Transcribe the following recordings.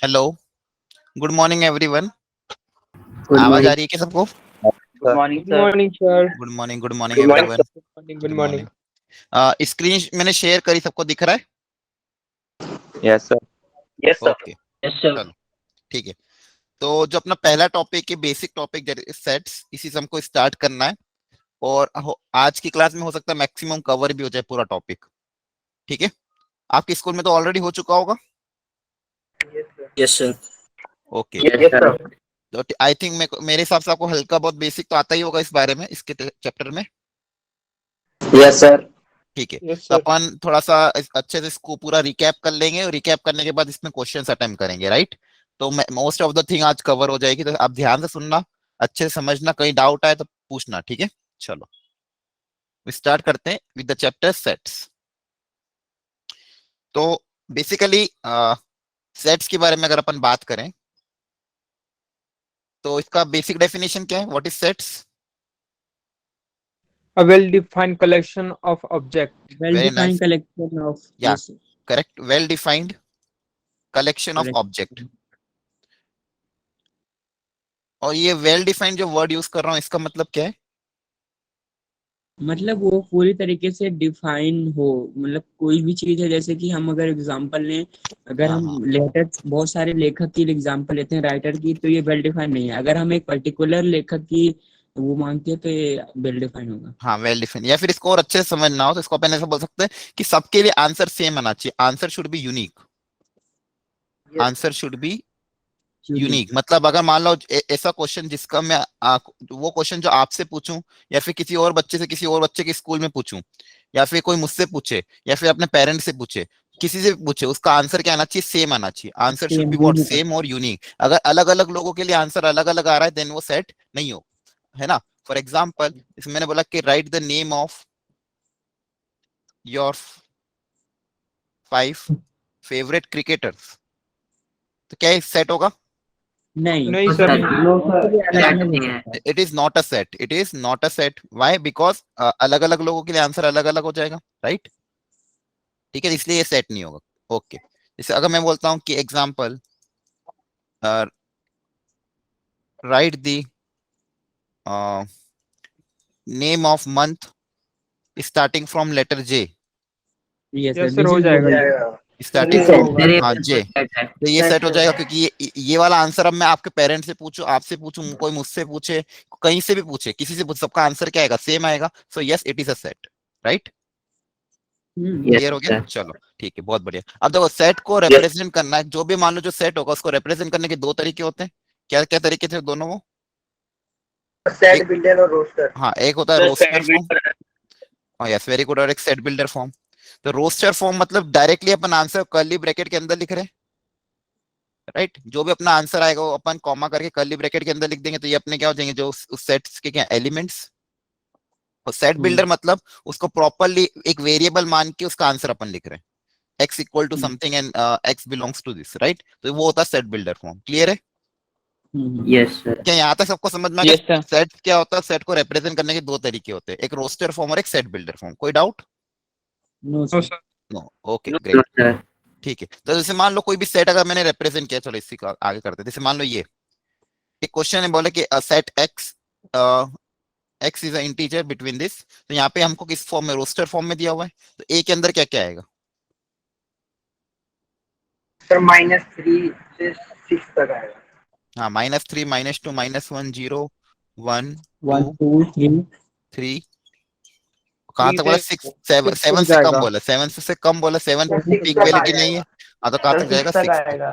Hello, good morning everyone. Good आवाज आ morning रही है क्या सबको? Good morning good sir. Morning sir. Good morning good morning everyone. Good morning good good morning. Morning. Screen मैंने share करी, सबको दिख रहा है? Yes sir. Yes sir. Okay, yes sir. चलो ठीक है। तो जो अपना पहला टॉपिक है, बेसिक टॉपिक सेट्स, इसी से हमको स्टार्ट करना है। और आज की क्लास में हो सकता है मैक्सिमम कवर भी हो जाए पूरा टॉपिक। ठीक है, आपके स्कूल में तो ऑलरेडी हो चुका होगा। Yes sir. Okay, yes sir. तो आई थिंक मेरे हिसाब से आपको हल्का बहुत बेसिक तो आता ही होगा इस बारे में, इसके चैप्टर में। Yes sir. ठीक है, यस तो सर। अपन थोड़ा सा अच्छे से इसको पूरा रिकैप कर लेंगे, और रिकैप करने के बाद इसमें क्वेश्चंस अटेम्प्ट करेंगे, राइट? तो मोस्ट ऑफ द थिंग आज कवर हो जाएगी, तो आप ध्यान से सुनना, अच्छे से समझना, कहीं डाउट आए तो पूछना, ठीक है? चलो स्टार्ट करते हैं विद द चैप्टर सेट्स। तो बेसिकली सेट्स के बारे में अगर अपन बात करें तो इसका बेसिक डेफिनेशन क्या है? What is sets? A well-defined collection of objects. Very Well-defined nice, collection of या yes, correct, well defined collection of object. collection. और ये वेल डिफाइंड जो वर्ड यूज कर रहा हूँ, इसका मतलब क्या है? मतलब वो पूरी तरीके से डिफाइन हो, मतलब कोई भी चीज है, जैसे कि हम अगर एग्जांपल लें, अगर हाँ हम हाँ लेटर बहुत सारे लेखक की एग्जांपल लेते हैं राइटर की, तो ये वेल डिफाइन नहीं है। अगर हम एक पर्टिकुलर लेखक की वो मानते हैं तो ये वेल डिफाइन होगा। हाँ, वेल डिफाइंड। या फिर इसको और अच्छे से समझना हो तो इसको अपन ऐसा बोल सकते हैं कि सबके लिए आंसर सेम आना चाहिए। Answer should be unique. Answer should be unique, unique. मतलब अगर मान लो ऐसा क्वेश्चन जिसका मैं वो क्वेश्चन जो आपसे पूछूं, या फिर किसी और बच्चे से किसी और बच्चे के स्कूल में पूछूं, या फिर कोई मुझसे पूछे, या फिर अपने पेरेंट्स से पूछे, किसी से भी पूछे, उसका आंसर क्या आना चाहिए? सेम आना चाहिए। Answer should same be what? Unique. Same और यूनिक। अगर अलग अलग लोगों के लिए आंसर अलग अलग आ रहा है देन वो सेट नहीं हो, है ना? फॉर एग्जाम्पल, इसमें मैंने बोला कि right the name of your 5 favourite cricketers, तो क्या सेट होगा? नहीं, नहीं नो सर, सर। नहीं। नो उसके सर। लिए अलग सेट अलग हो नहीं है। सकता है। It is not a set, it is not a set. Why? Because अलग अलग लोगों के लिए आंसर अलग अलग हो जाएगा, राइट? ठीक है, इसलिए ये सेट नहीं होगा। ओके, जैसे अगर मैं बोलता हूँ कि example, right the name of month starting from letter J. Yes sir, sir, this हो इज जाएगा। स्टार्टिंग ये फ्रॉम, होगा। हाँ, जे। तो ये सेट हो जाएगा, क्योंकि ये वाला आंसर अब मैं आपके पेरेंट्स से पूछूं, आपसे पूछूं, कोई मुझसे पूछे, कहीं से भी पूछे, किसी से पूछे, सबका आंसर क्या आएगा? सेम आएगा। So yes, it is a set, right? Yes clear हो गया? सर। चलो ठीक है, बहुत बढ़िया। अब देखो, सेट को यस रिप्रेजेंट करना है, जो भी मान लो जो सेट होगा उसको रिप्रेजेंट करने के दो तरीके होते हैं। क्या क्या तरीके थे दोनों वो? एक, सेट बिल्डर और रोस्टर। हाँ, एक होता है sir roster set form. Builder. हाँ यस, वेरी गुड। और एक सेट बिल्डर फॉर्म। तो रोस्टर फॉर्म मतलब डायरेक्टली अपन आंसर कर्ली ब्रैकेट के अंदर लिख रहे हैं, राइट? जो भी अपना आंसर आएगा वो अपन कॉमा करके कर्ली ब्रैकेट के अंदर लिख देंगे, तो ये अपने क्या हो जाएंगे? जो उस सेट्स के क्या एलिमेंट्स। और सेट बिल्डर मतलब उसको प्रॉपरली एक वेरिएबल मान के उसका आंसर अपन लिख रहे हैं, x equal to something and x belongs to this, right? तो वो होता है सेट बिल्डर फॉर्म। क्लियर है? Yes sir. क्या यहाँ तक सबको समझ में आ गया? Yes sir. सेट क्या होता है? सेट को रिप्रेजेंट करने के दो तरीके होते हैं, एक रोस्टर फॉर्म और एक सेट बिल्डर फॉर्म। कोई doubt? No no sir. Sir. No, okay no great. Sir. ठीक है, तो जैसे मान लो कोई भी सेट अगर मैंने रिप्रेजेंट किया, चलो इसी का आगे करते हैं। जैसे मान लो ये एक क्वेश्चन है, बोले कि set x, x is integer between this. तो यहाँ पे हमको किस फॉर्म में? रोस्टर फॉर्म में दिया हुआ है। तो ए के अंदर क्या क्या आएगा? सर -3 से 6 तक आएगा। हाँ, -3, -2, -1, 0, 1, 2, 1 2 3 3। कहाँ 3 तक बोला? से 6, 7, 6 तक 7 से कम जाएगा। बोला, 7 से कम बोला, 7 सर 6 पीक तक आ वैलिडिटी नहीं है। जाएगा। हाँ, तो कहाँ सर तक 6 जाएगा? तक 6 तक। आएगा।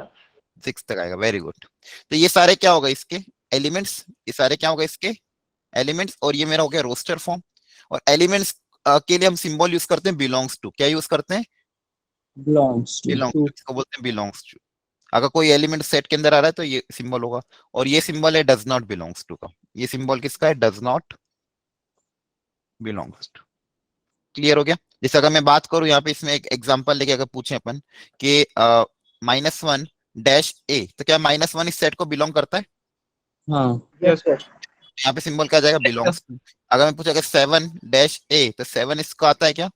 6 तक आएगा, वेरी गुड। तो ये सारे क्या होगा इसके एलिमेंट्स? ये सारे क्या होगा इसके एलिमेंट्स? और ये मेरा हो गया रोस्टर फॉर्म। और एलिमेंट्स के लिए हम सिंबल यूज करते हैं बिलोंग्स टू। क्या यूज करते हैं? belongs बिलोंग्स to टू, इसको बोलते हैं बिलोंग्स टू। अगर कोई एलिमेंट सेट के अंदर आ रहा है तो ये सिंबल होगा। और ये सिंबल है डज नॉट बिलोंग्स टू का। ये सिंबल किसका है? Does not belongs to. Clear हो गया? जैसे अगर मैं बात करूं यहाँ पे, इसमें एक एग्जांपल लेके अगर पूछे अपन कि -1 डैश ए, तो क्या -1 इस सेट को बिलोंग करता है? हाँ। Yes sir. यहाँ पे सिंबल क्या आ जाएगा? Belongs to. अगर मैं पूछा 7 डैश ए, तो 7 इसका आता है क्या?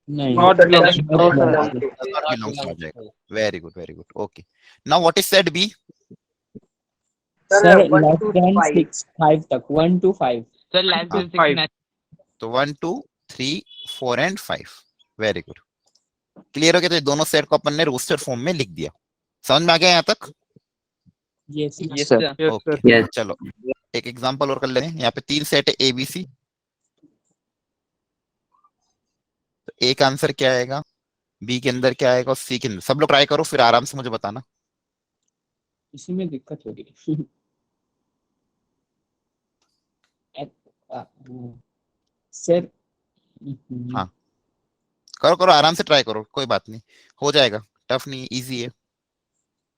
नहीं Not belongs not Not belongs belongs to. to. Not belongs आ जाएगा। Very good okay. Now what is set B? Sir, sir 1 less to then 5. 6 5 तक 1 to 5 सर लेस हाँ। देन 6 5. मैच। तो 1 2 3 4 एंड 5। Very good. क्लियर हो गया? तो ये दोनों सेट को अपन ने रोस्टर फॉर्म में लिख दिया। समझ में आ गया यहाँ तक? Yes yes sir sir. Yes okay sir. Yes. चलो एक एग्जांपल और कर लेंगे। यहाँ पे 3 सेट है ए बी सी। तो ए का आंसर क्या आएगा, बी के अंदर क्या आएगा और सी के अंदर? सब लोग ट्राई करो फिर आराम से मुझे बताना। इसी में दिक्कत हो रही है सर हाँ करो करो आराम से ट्राई करो, कोई बात नहीं, हो जाएगा। टफ नहीं, इजी है।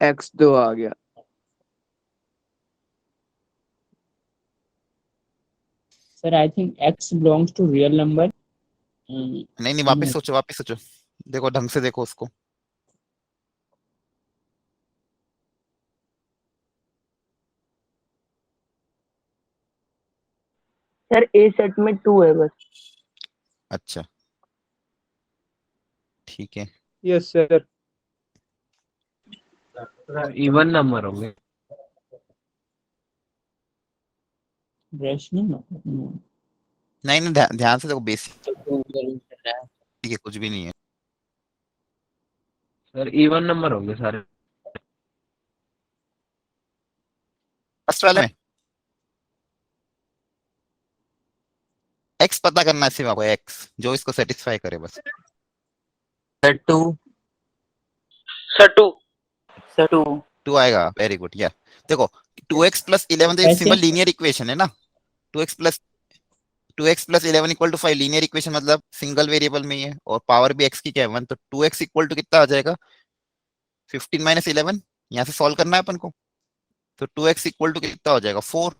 x2 आ गया। Sir I think x belongs to real number नहीं नहीं वापस सोचो देखो ढंग से देखो उसको। सर ए सेट में 2 है बस। अच्छा ठीक है। Yes sir. इवन नंबर होंगे। rational no नहीं नहीं ध्यान से देखो, बेसिक है, कुछ भी नहीं है। सर इवन नंबर होंगे सारे। फर्स्ट वाले में एक्स पता करना है सिर्फ आपको, एक्स जो इसको सेटिस्फाई करे बस। सर 2। सर 2। सर 2। 2 आएगा। Very good. या देखो 2x प्लस 11 तो ऐसे? सिंपल लीनियर इक्वेशन है ना। 2x plus 11 equal to 5 linear equation, मतलब सिंगल वेरिएबल में ही है और पावर भी x की क्या है 1। तो 2x इक्वल टू कितना आ जाएगा 15 माइनस 11। यहाँ से सॉल्व करना है अपन को। तो 2x इक्वल टू कितना हो जाएगा 4।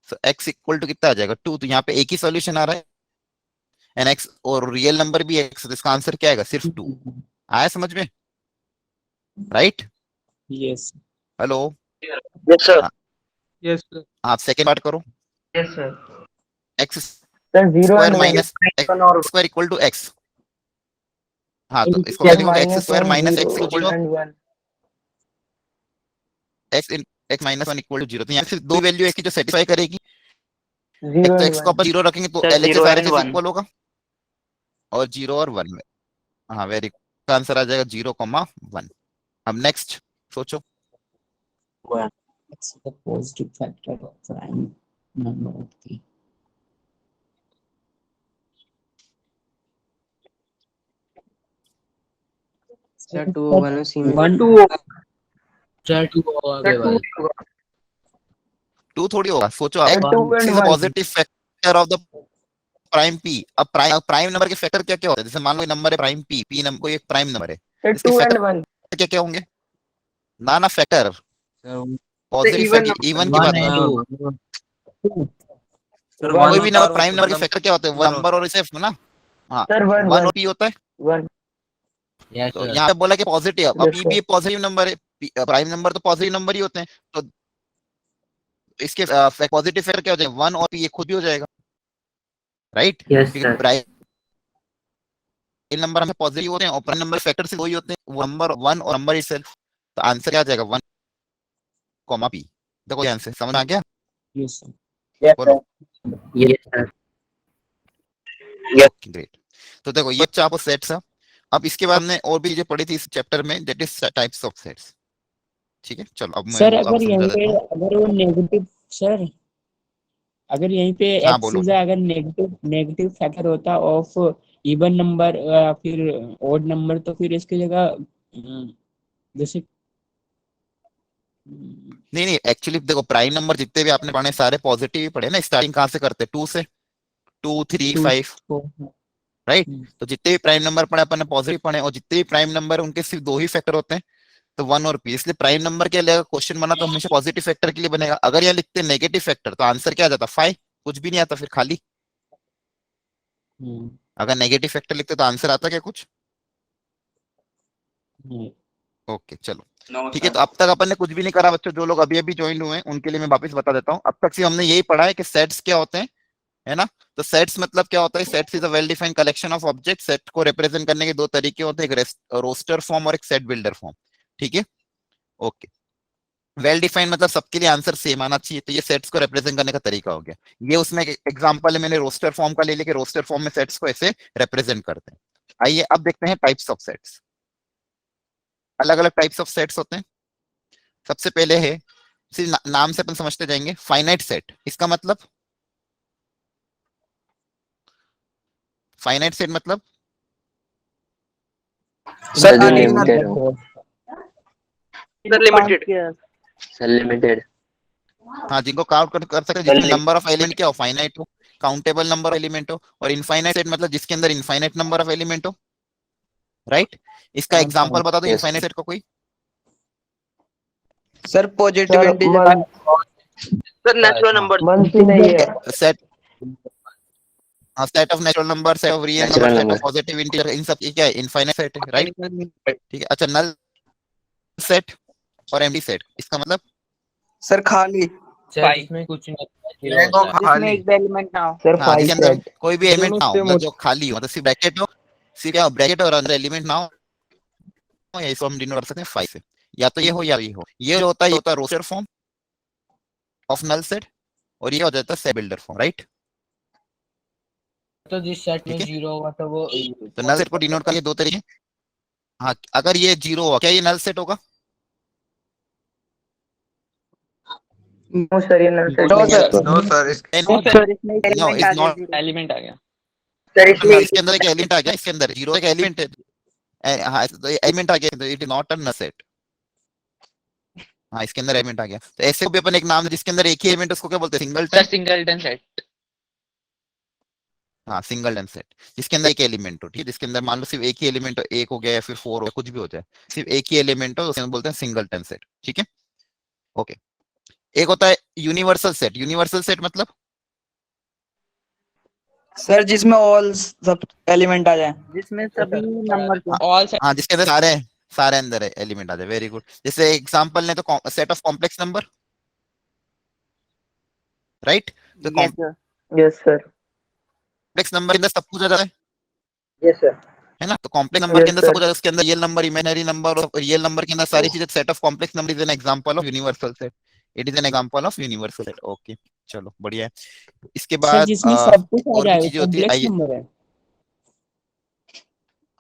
तो x इक्वल टू कितना आ जाएगा 2। तो यहाँ पे एक ही सॉल्यूशन आ रहा है एंड x और रियल नंबर भी x, तो इसका आंसर क्या आएगा सिर्फ 2। आया समझ में? Right? yes hello Yes sir. Yes sir. आप सेकेंड पार्ट करो। Yes sir. X sir 0 square and 1। Minus One or square equal to x. हाँ तो इसको सर क्या लिखोगे, x -1 square minus x 0 equal to and 1। X minus 1 equal to 0। तो यहाँ से दो वैल्यू है कि जो सेटिस्फाई करेगी। 0 एक तो and एक्स को 1। अपन 0 रखेंगे तो Sir, एल के 0 सारे and चीज 1। इक्वल होगा और 0 और 1 में। हाँ वेरी गुड, आंसर आ जाएगा 0,1। अब नेक्स्ट सोचो। it's the positive factor of prime number of the sir 2 होगा ना सी में। 1 2 सर 2 होगा Sir, 2 केवल। होगा। 2 थोड़ी होगा, सोचो आप। Sir 2 and 1। Positive factor of the prime P. अब प्राइम नंबर के फैक्टर क्या क्या होते हैं? जैसे मान लो नंबर है प्राइम पी, पी नंबर कोई एक प्राइम नंबर है, सर इसके 2 फैक्टर and 1। क्या क्या होंगे? ना ना factor sir positive even factor even की बात है। 2 कोई भी नंबर प्राइम नंबर के फैक्टर क्या होते हैं? वो नंबर और इसे ना। हाँ सर 1 1 और पी होता है। 1। यस तो सर। यहाँ पे बोला कि पॉजिटिव, अब Yes, पी भी पॉजिटिव नंबर है, प्राइम नंबर तो पॉजिटिव नंबर ही होते हैं। तो इसके पॉजिटिव फैक्टर क्या हो जाएगा 1 और पी, ये खुद भी हो जाएगा। राइट? Yes क्योंकि sir. प्राइम नंबर हमें पॉजिटिव होते हैं और प्राइम नंबर फैक्टर से वही होते हैं, वो नंबर 1 और नंबर इटसेल्फ। तो आंसर क्या आ जाएगा 1, पी। देखो ये आंसर समझ में आ गया? yes sir. बोलो। Yes sir. ग्रेट। तो देखो ये अच्छा आपको सेट्स है। अब इसके बाद में और भी जो पढ़ी थी इस चैप्टर में, that is types of sets. ठीक है चलो अब मैं सर वो आपको अगर समझा यहीं देता पे हूँ। अगर वो नेगेटिव सर अगर यहीं पे हाँ एक्स बोलो। इज अगर नेगेटिव फैक्टर होता ऑफ इवन नंबर या फिर ओड नंबर तो फिर इसकी जगह जैसे नहीं नहीं एक्चुअली देखो प्राइम नंबर जितने भी आपने पढ़े सारे पॉजिटिव ही पढ़े ना। स्टार्टिंग कहाँ से करते? 2 से, 2 3 2 5। राइट? तो जितने भी प्राइम नंबर पढ़े अपन ने पॉजिटिव पढ़े, और जितने भी प्राइम नंबर उनके सिर्फ 2 ही फैक्टर होते हैं, तो 1 और p। इसलिए प्राइम नंबर के लिए क्वेश्चन बना तो हमेशा पॉजिटिव फैक्टर के लिए बनेगा। अगर यहाँ लिखते नेगेटिव फैक्टर तो आंसर क्या आ जाता 5, कुछ भी नहीं आता फिर खाली। अगर नेगेटिव फैक्टर लिखते तो आंसर आता क्या कुछ? ओके चलो ठीक है। तो अब तक अपन ने कुछ भी नहीं करा बच्चों। जो लोग अभी अभी ज्वाइन हुए हैं उनके लिए मैं वापस बता देता हूँ। अब तक से हमने यही पढ़ा है कि सेट्स क्या होते हैं है ना। तो सेट्स मतलब क्या होता है, sets is a well defined collection of object. Set को रिप्रेजेंट करने के दो तरीके होते हैं, एक रोस्टर फॉर्म और एक सेट बिल्डर फॉर्म। ठीक है, ओके। वेल डिफाइंड मतलब सबके लिए आंसर सेम आना चाहिए, तो ये सेट्स को रिप्रेजेंट करने का तरीका हो गया। ये उसमें एक एग्जांपल है, मैंने रोस्टर फॉर्म का ले लिया कि रोस्टर फॉर्म में सेट्स को ऐसे रिप्रेजेंट करते हैं। आइए अब देखते हैं टाइप्स ऑफ सेट्स। अलग अलग टाइप्स ऑफ सेट्स होते हैं। सबसे पहले है, सिर्फ नाम से अपन समझते जाएंगे, फाइनाइट सेट। इसका मतलब, फाइनाइट सेट मतलब सर खाली लिमिटेड हो, सर लिमिटेड। Sir limited. हाँ, जिनको काउंट कर सकते हैं, जिसमें नंबर ऑफ एलिमेंट क्या हो, फाइनाइट हो, काउंटेबल नंबर ऑफ एलिमेंट हो। और इनफाइनाइट सेट मतलब जिसके अंदर इनफाइनाइट नंबर ऑफ एलिमेंट हो, राइट। इसका एग्जांपल बता दो Yes. इनफाइनाइट सेट का कोई। Sir positive sir integer. Sir natural number month ही नहीं है। सेट, हाँ, set of natural number, set of real Natural number, set of number. Positive integer, इन सब की क्या है, इनफाइनाइट सेट है, राइट। ठीक है, अच्छा, नल सेट और एम्प्टी सेट, इसका मतलब सर खाली। सर इसमें कुछ नहीं होता, जीरो होता है। खाली। एलिमेंट ना हो। सर हाँ, जिसके अंदर सेट कोई भी एलिमेंट दोनों ना हो, same मतलब जो खाली हो, मतलब सिर्फ ब्रैकेट हो, सिर्फ क्या ब्रैकेट और अंदर एलिमेंट ना हो, या इसको हम डिनोट कर सकते हैं 5 से। या तो ये हो या ये हो। ये जो होता है, ये होता है roster form of null set, और ये हो जाता है सेट बिल्डर फॉर्म, राइट। तो जिस सेट में ठीक है, जीरो होगा तो वो तो नल सेट को डिनोट करने के दो तरीके। हाँ, अगर ये 0 होगा, क्या ये नल सेट होगा? नो सर, ये नल सेट नो नहीं है। सर। No sir. सर इसमें एक नो, एलिमेंट इज आ गया नॉट जीरो। एलिमेंट आ गया। सर इसमें इसके अंदर एक एलिमेंट आ गया, इसके अंदर 0 एक एलिमेंट है। हाँ, तो एलिमेंट आ गया, तो it is not a null set. हाँ, इसके अंदर एलिमेंट आ गया, तो ऐसे को भी अपन एक नाम है जिसके अंदर एक ही एलिमेंट, उसको क्या बोलते हैं, सिंगलटन। Singleton set. हाँ, सिंगलटन सेट, जिसके अंदर एक एलिमेंट हो। ठीक है, जिसके अंदर मान लो सिर्फ एक ही एलिमेंट हो, एक हो गया या फिर 4 हो, कुछ भी हो जाए, सिर्फ एक ही एलिमेंट हो, उसे बोलते हैं सिंगलटन सेट। ठीक है, ओके। एक होता है यूनिवर्सल सेट। यूनिवर्सल सेट मतलब सर जिसमें ऑल सब एलिमेंट आ जाए। जिसमें सभी नंबर हाँ, ऑल सेट। हाँ, जिसके अंदर सारे सारे अंदर एलिमेंट आ जाए। Very good. जैसे एग्जांपल ने तो set of complex number, right. तो yes sir. Yes sir. Complex number के अंदर सब कुछ आ जाता है यस सर। है ना। तो कॉम्प्लेक्स नंबर के Yes, अंदर sir. सब कुछ आ जाता है, उसके अंदर रियल नंबर, इमेजिनरी नंबर और रियल नंबर के अंदर सारी चीजें। Set of complex number is an example of universal set. It is an example of universal set. Okay, चलो बढ़िया है। इसके सर बाद जिसमें सब कुछ एक आ और भी जाएगा चीजें होती है, कॉम्प्लेक्स आइए। नंबर है।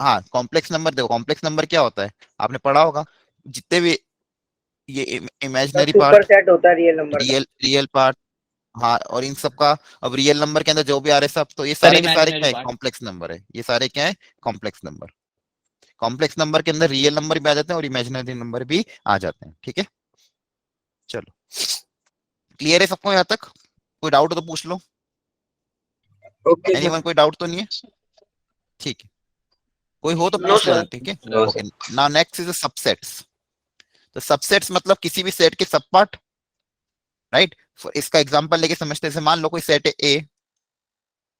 हाँ, कॉम्प्लेक्स नंबर देखो, कॉम्प्लेक्स नंबर क्या होता है, आपने पढ़ा होगा। जितने भी ये इमेजिनरी सुपर पार्ट, सेट होता है रियल नंबर का। रियल पार्ट, हाँ, और इन सब का, अब रियल नंबर के अंदर जो भी आ रहे सब, तो ये सर सारे के सारे क्या इमेजिनरी है, पार्ट। कॉम्प्लेक्स नंबर है। ये सारे क्या है, कॉम्प्लेक्स नंबर। कॉम्प्लेक्स नंबर के अंदर रियल नंबर भी आ जाते हैं और इमेजिनरी नंबर भी आ जाते हैं। ठीक है, चलो, क्लियर है सबको यहाँ तक? कोई डाउट हो तो पूछ लो। ओके एनीवन, कोई डाउट तो नहीं है? ठीक है, कोई हो तो No, पूछ sir. लेना। ठीक है, No, okay. Now next is subsets. तो सबसेट्स मतलब किसी भी सेट के सब पार्ट, राइट। इसका एग्जांपल लेके समझते हैं। जैसे मान लो कोई सेट है ए,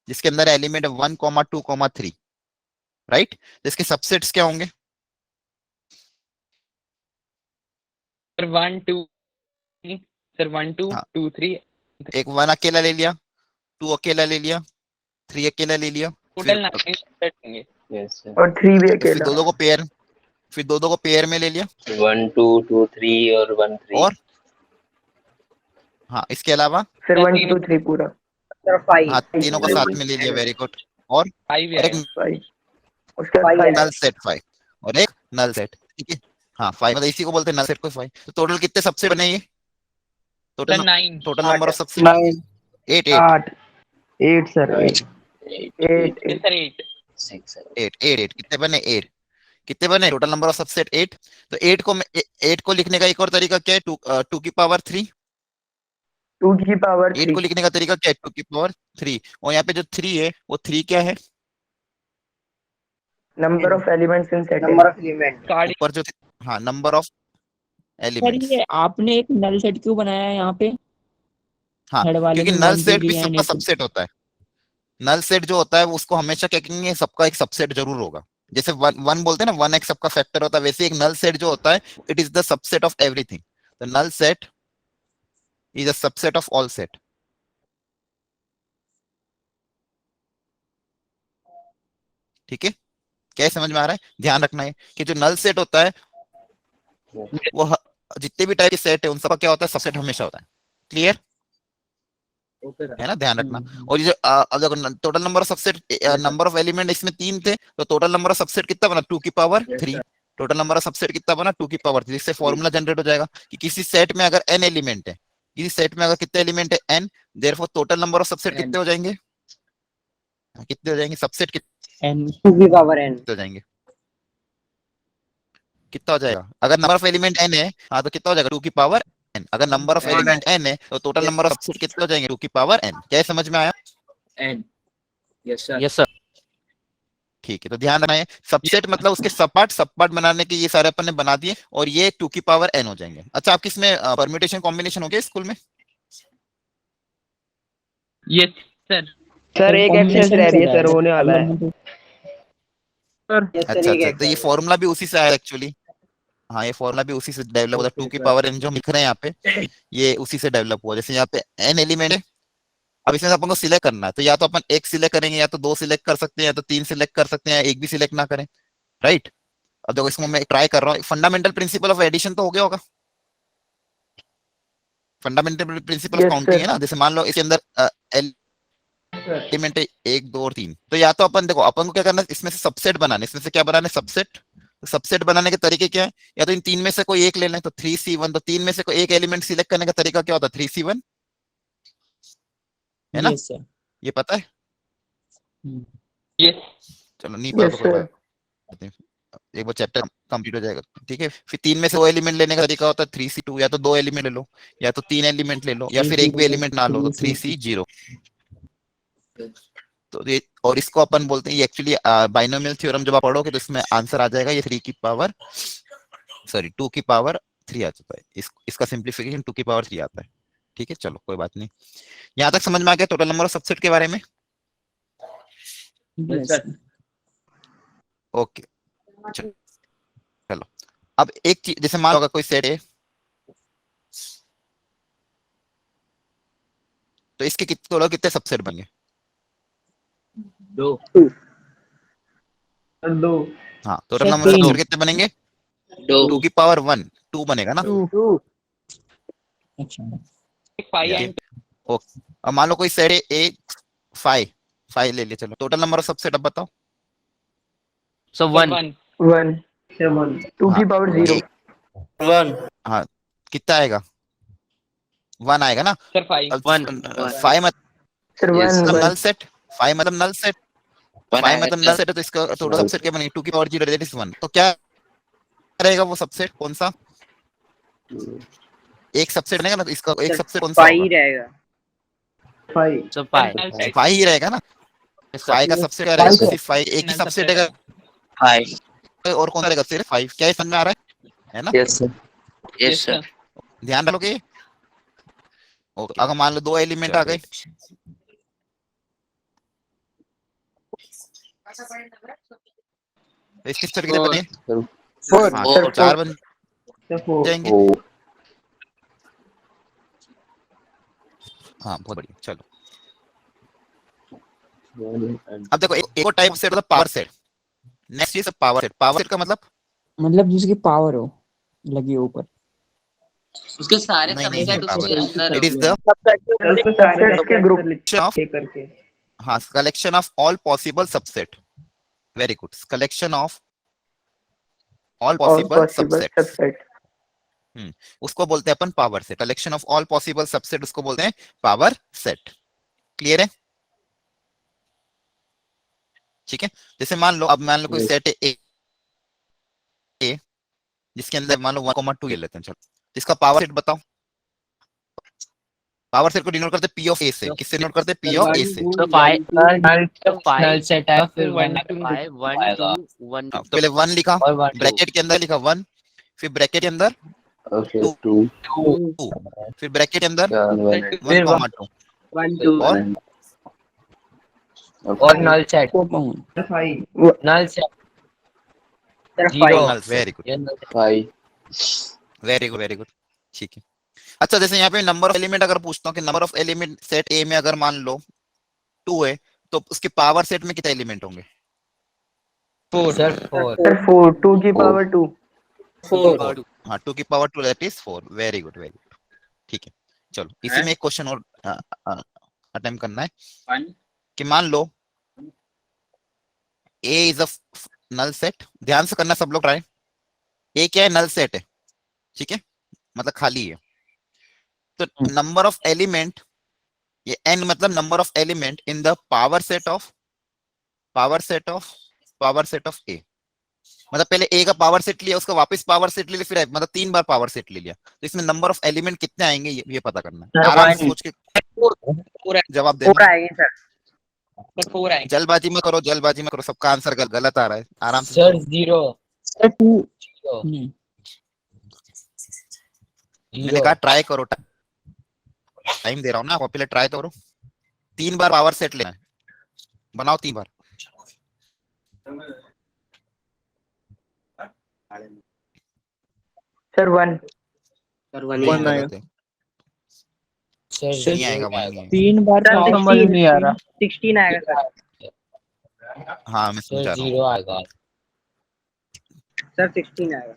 जिसके अंदर एलिमेंट है 1,2,3, राइट। तो इसके सबसेट्स क्या होंगे? सर 1 2 सर 1 2 हाँ, 2 3 एक 1 अकेला ले लिया, 2 अकेला ले लिया, 3 अकेला ले लिया, फिर टोटल 9 सेट होंगे। Yes sir. और 3 भी फिर अकेला। दो दो को पेयर, फिर दो दो को पेयर में ले लिया, 1 2 2 3 और 1 3। और हाँ, इसके अलावा फिर सर 1 2 3 पूरा। सर 5। हाँ, तीनों को साथ में ले लिया। Very good. और 5 और एक आएगा। 5 उसके बाद 5 नल सेट 5, और एक नल सेट। ठीक है, हाँ, 5 मतलब इसी को बोलते हैं नल सेट को 5। तो टोटल कितने सबसेट बने ये? Sir total 9 total number of subset 9 8 8 8 sir 8 8 8 sir 8 6 8 8 8 कितने बने? 8 कितने बने? Total number of subset 8। तो 8 को लिखने का एक और तरीका क्या है? 2 की पावर 3। 2 की पावर 8 को 3 लिखने का तरीका क्या है? 2 की पावर 3। और यहाँ पे जो 3 है, वो 3 क्या है? Number of elements in set. Number of element. Card. ऊपर जो, हाँ, नंबर ऑफ सर एलिमेंट्स। ये आपने एक नल सेट क्यों बनाया है यहाँ पे? हाँ, थर्ड वाले क्योंकि में नल 1 2 सेट भी 3 एंड सबका 8। सबसेट होता है। नल सेट जो होता है वो उसको हमेशा क्या कहेंगे, सबका एक सबसेट जरूर होगा। जैसे वन बोलते हैं ना, 1 एक सबका फैक्टर होता है, वैसे एक नल सेट जो होता है, it is the subset of everything. तो null set is a subset of all set. ठीक है, क्या समझ में आ रहा है? ध्यान रखना है कि जो नल सेट होता है वो जितने भी टाइप के सेट है उन सबका क्या होता है, सबसेट हमेशा होता है। क्लियर है ना? ध्यान रखना। और ये जो अब देखो total number of subset, number of element इसमें 3 थे, तो टोटल नंबर ऑफ सबसेट कितना बना, 2 की power 3। Total number of subset कितना बना, 2 की पावर 3। इससे फॉर्मूला जनरेट हो जाएगा कि किसी सेट में अगर n एलिमेंट है, किसी सेट में अगर कितने एलिमेंट है n, therefore total number of subset कितने हो जाएंगे, कितने हो जाएंगे, सबसेट कितने n 2 की पावर n। हो जाएंगे, कितना हो जाएगा? अगर नंबर ऑफ एलिमेंट n है, हाँ तो कितना हो जाएगा, 2 की पावर n। अगर नंबर ऑफ एलिमेंट n है तो टोटल नंबर ऑफ सबसेट कितने हो जाएंगे, 2 की पावर n। क्या समझ में आया? n। Yes sir. Yes sir. ठीक है, तो ध्यान रखना है सबसेट मतलब उसके सब पार्ट बनाने के ये सारे अपन ने बना दिए और ये 2 की पावर n हो जाएंगे। अच्छा, आपकी इसमें परम्यूटेशन कॉम्बिनेशन हो गया स्कूल में? Yes sir. सर एक एक्सेस रह रही है सर, होने वाला है। अच्छा अच्छा, तो ये फॉर्मूला भी उसी से आया एक्चुअली। हाँ, ये फॉर्मूला भी उसी से डेवलप होता है। 2 की पावर n जो हम लिख रहे हैं यहाँ पे, ये उसी से डेवलप हुआ। जैसे यहाँ पे n एलिमेंट है, अब इसमें से अपन को सिलेक्ट करना है, तो या तो अपन एक सिलेक्ट करेंगे, या तो 2 सिलेक्ट कर सकते हैं, या तो 3 सिलेक्ट कर सकते हैं, या एक भी सिलेक्ट ना करें, राइट? अब देखो इसको मैं ट्राई कर रहा हूँ। फंडामेंटल प्रिंसिपल ऑफ एडिशन तो हो गया होगा, fundamental principle of Yes, counting sir. है ना। जैसे मान लो इसके अंदर एलिमेंट है 1 2 और 3, तो या तो अपन देखो अपन को क्या करना है, इसमें से सबसेट बनाना है। इसमें से क्या बनाना है, सबसेट। तो सबसेट बनाने के तरीके क्या है, या तो इन 3 में से कोई एक ले लें, तो 3C1। तो 3 में से कोई एक एलिमेंट सिलेक्ट करने का तरीका क्या होता है, 3C1, है ना? Yes sir. ये पता है? यस चलो नहीं Yes, पता तो कोई sir. बात नहीं, एक बार चैप्टर कंप्लीट हो जाएगा। ठीक है, फिर 3 में से 2 एलिमेंट लेने का तरीका होता है 3C2। या तो 2 एलिमेंट ले लो, या तो 3 एलिमेंट ले लो, या फिर एक भी एलिमेंट ना लो, तो 3C0। तो ये, और इसको अपन बोलते हैं, ये एक्चुअली बाइनोमियल थ्योरम जब आप पढ़ोगे तो इसमें आंसर आ जाएगा, ये 3 की पावर 2 की पावर 3 आ जाता है। इसका सिंप्लीफिकेशन 2 की पावर 3 आता है। ठीक है, चलो कोई बात नहीं। यहाँ तक समझ में आ गया टोटल नंबर ऑफ सबसेट के बारे में? Yes sir. ओके, चलो अब एक चीज, जैसे मान लो अगर कोई सेट है, तो इसके कितने सबसेट बनेंगे? 2। हाँ, टोटल सर, नंबर 3। सबसेट कितने बनेंगे? 2 की पावर 1, 2 बनेगा ना। अच्छा। 5 ठीक है, एंड ओके। अब मान लो कोई सेट है ए 5 ले लिया, चलो टोटल नंबर ऑफ सबसेट अब बताओ। सो 1 1 2 की पावर 0 हाँ, कितना आएगा? 1 आएगा ना। सर 5 5 सर 1 मतलब 1 नल सेट, 5 मतलब नल सेट, 5 मतलब नल सेट है, तो इसका टोटल सबसेट क्या बनेगा, 2 की पावर 0 दैट इज 1। तो क्या रहेगा वो सबसेट, कौन सा एक सबसेट बनेगा ना, तो इसका एक सबसेट कौन सा होगा? रहेगा 5। सो 5 5 ही रहेगा ना। 5 का सबसेट क्या रहेगा, सिर्फ 5 एक ही सबसेट रहेगा, 5 और कौन सा रहेगा, सिर्फ 5। क्या ये समझ में आ रहा है ना? यस सर यस सर ध्यान रखोगे। ओके, अगर मान लो 2 एलिमेंट आ गए, तो इसके सबसेट कितने बने? 4 हाँ, सर 4 बन जाएंगे। हाँ, बहुत बढ़िया। चलो अब देखो एक और टाइप सेट होता है power set. Next is power set. Power set का मतलब जिसकी पावर हो लगी हो ऊपर। उसके सारे नहीं, सबसेट उसके अंदर इट इज द सबसेट्स के ग्रुप ऑफ, हाँ, collection of all possible subset. Very good, collection of all और पॉसिबल पॉसिबल सबसेट, सबसेट उसको बोलते हैं अपन power set. Collection of all possible subset उसको बोलते हैं पावर सेट। क्लियर है? ठीक है, जैसे मान लो, अब मान लो कोई सेट है ए, जिसके अंदर मान लो 1,2 ले लेते हैं। चलो इसका पावर सेट बताओ। पावर सेट को डिनोट करते हैं पी ऑफ ए से। किससे डिनोट करते हैं? पी ऑफ ए से। तो 5 नल सेट है फिर 1 5 1 2 1 तो पहले 1 लिखा, ब्रैकेट के अंदर लिखा 1, फिर ब्रैकेट के अंदर ओके 2, 2 फिर ब्रैकेट के अंदर 1,2 और null set null set 0 null. Very good, 5 very good. ठीक है, अच्छा जैसे यहाँ पे नंबर ऑफ एलिमेंट अगर पूछता हूँ कि नंबर ऑफ एलिमेंट सेट ए में अगर मान लो 2 है, तो उसके पावर सेट में कितने एलिमेंट होंगे? Sir, 4. Sir, 4. 2 की power 2. 4. हाँ 2 की power 2 that is 4 very good very good ठीक है चलो इसी में एक क्वेश्चन और अटेम्प्ट करना है कि मान लो A is a null set ध्यान से करना सब लोग ट्राई A क्या है नल सेट है ठीक है मतलब खाली है तो नंबर ऑफ एलिमेंट ये n मतलब number of element in the power set of A मतलब पहले A का पावर सेट लिया उसका वापस पावर सेट ले लिया फिर मतलब 3 बार पावर सेट ले लिया तो इसमें नंबर ऑफ एलिमेंट कितने आएंगे ये पता करना है Sir, आराम से one. सोच के जवाब देना 4 आएंगे सर. Sir, 4 आएंगे. जल्दबाजी में करो सबका आंसर गलत आ रहा है आराम से Sir, करो। 0. सर 2 0. नहीं मैंने कहा ट्राई करो टाइम दे रहा हूँ ना आपको पहले ट्राई तो करो 3 बार पावर सेट लेना है बनाओ 3 बार Sir, 1. Sir, नहीं 1 गलत है Sir, नहीं आएगा 1 नहीं आएगा 3 बार Sir, power समझ नहीं आ रहा 16 आएगा सर. हाँ मैं Sir, समझा रहा हूँ 0 आएगा. Sir, 16 आएगा.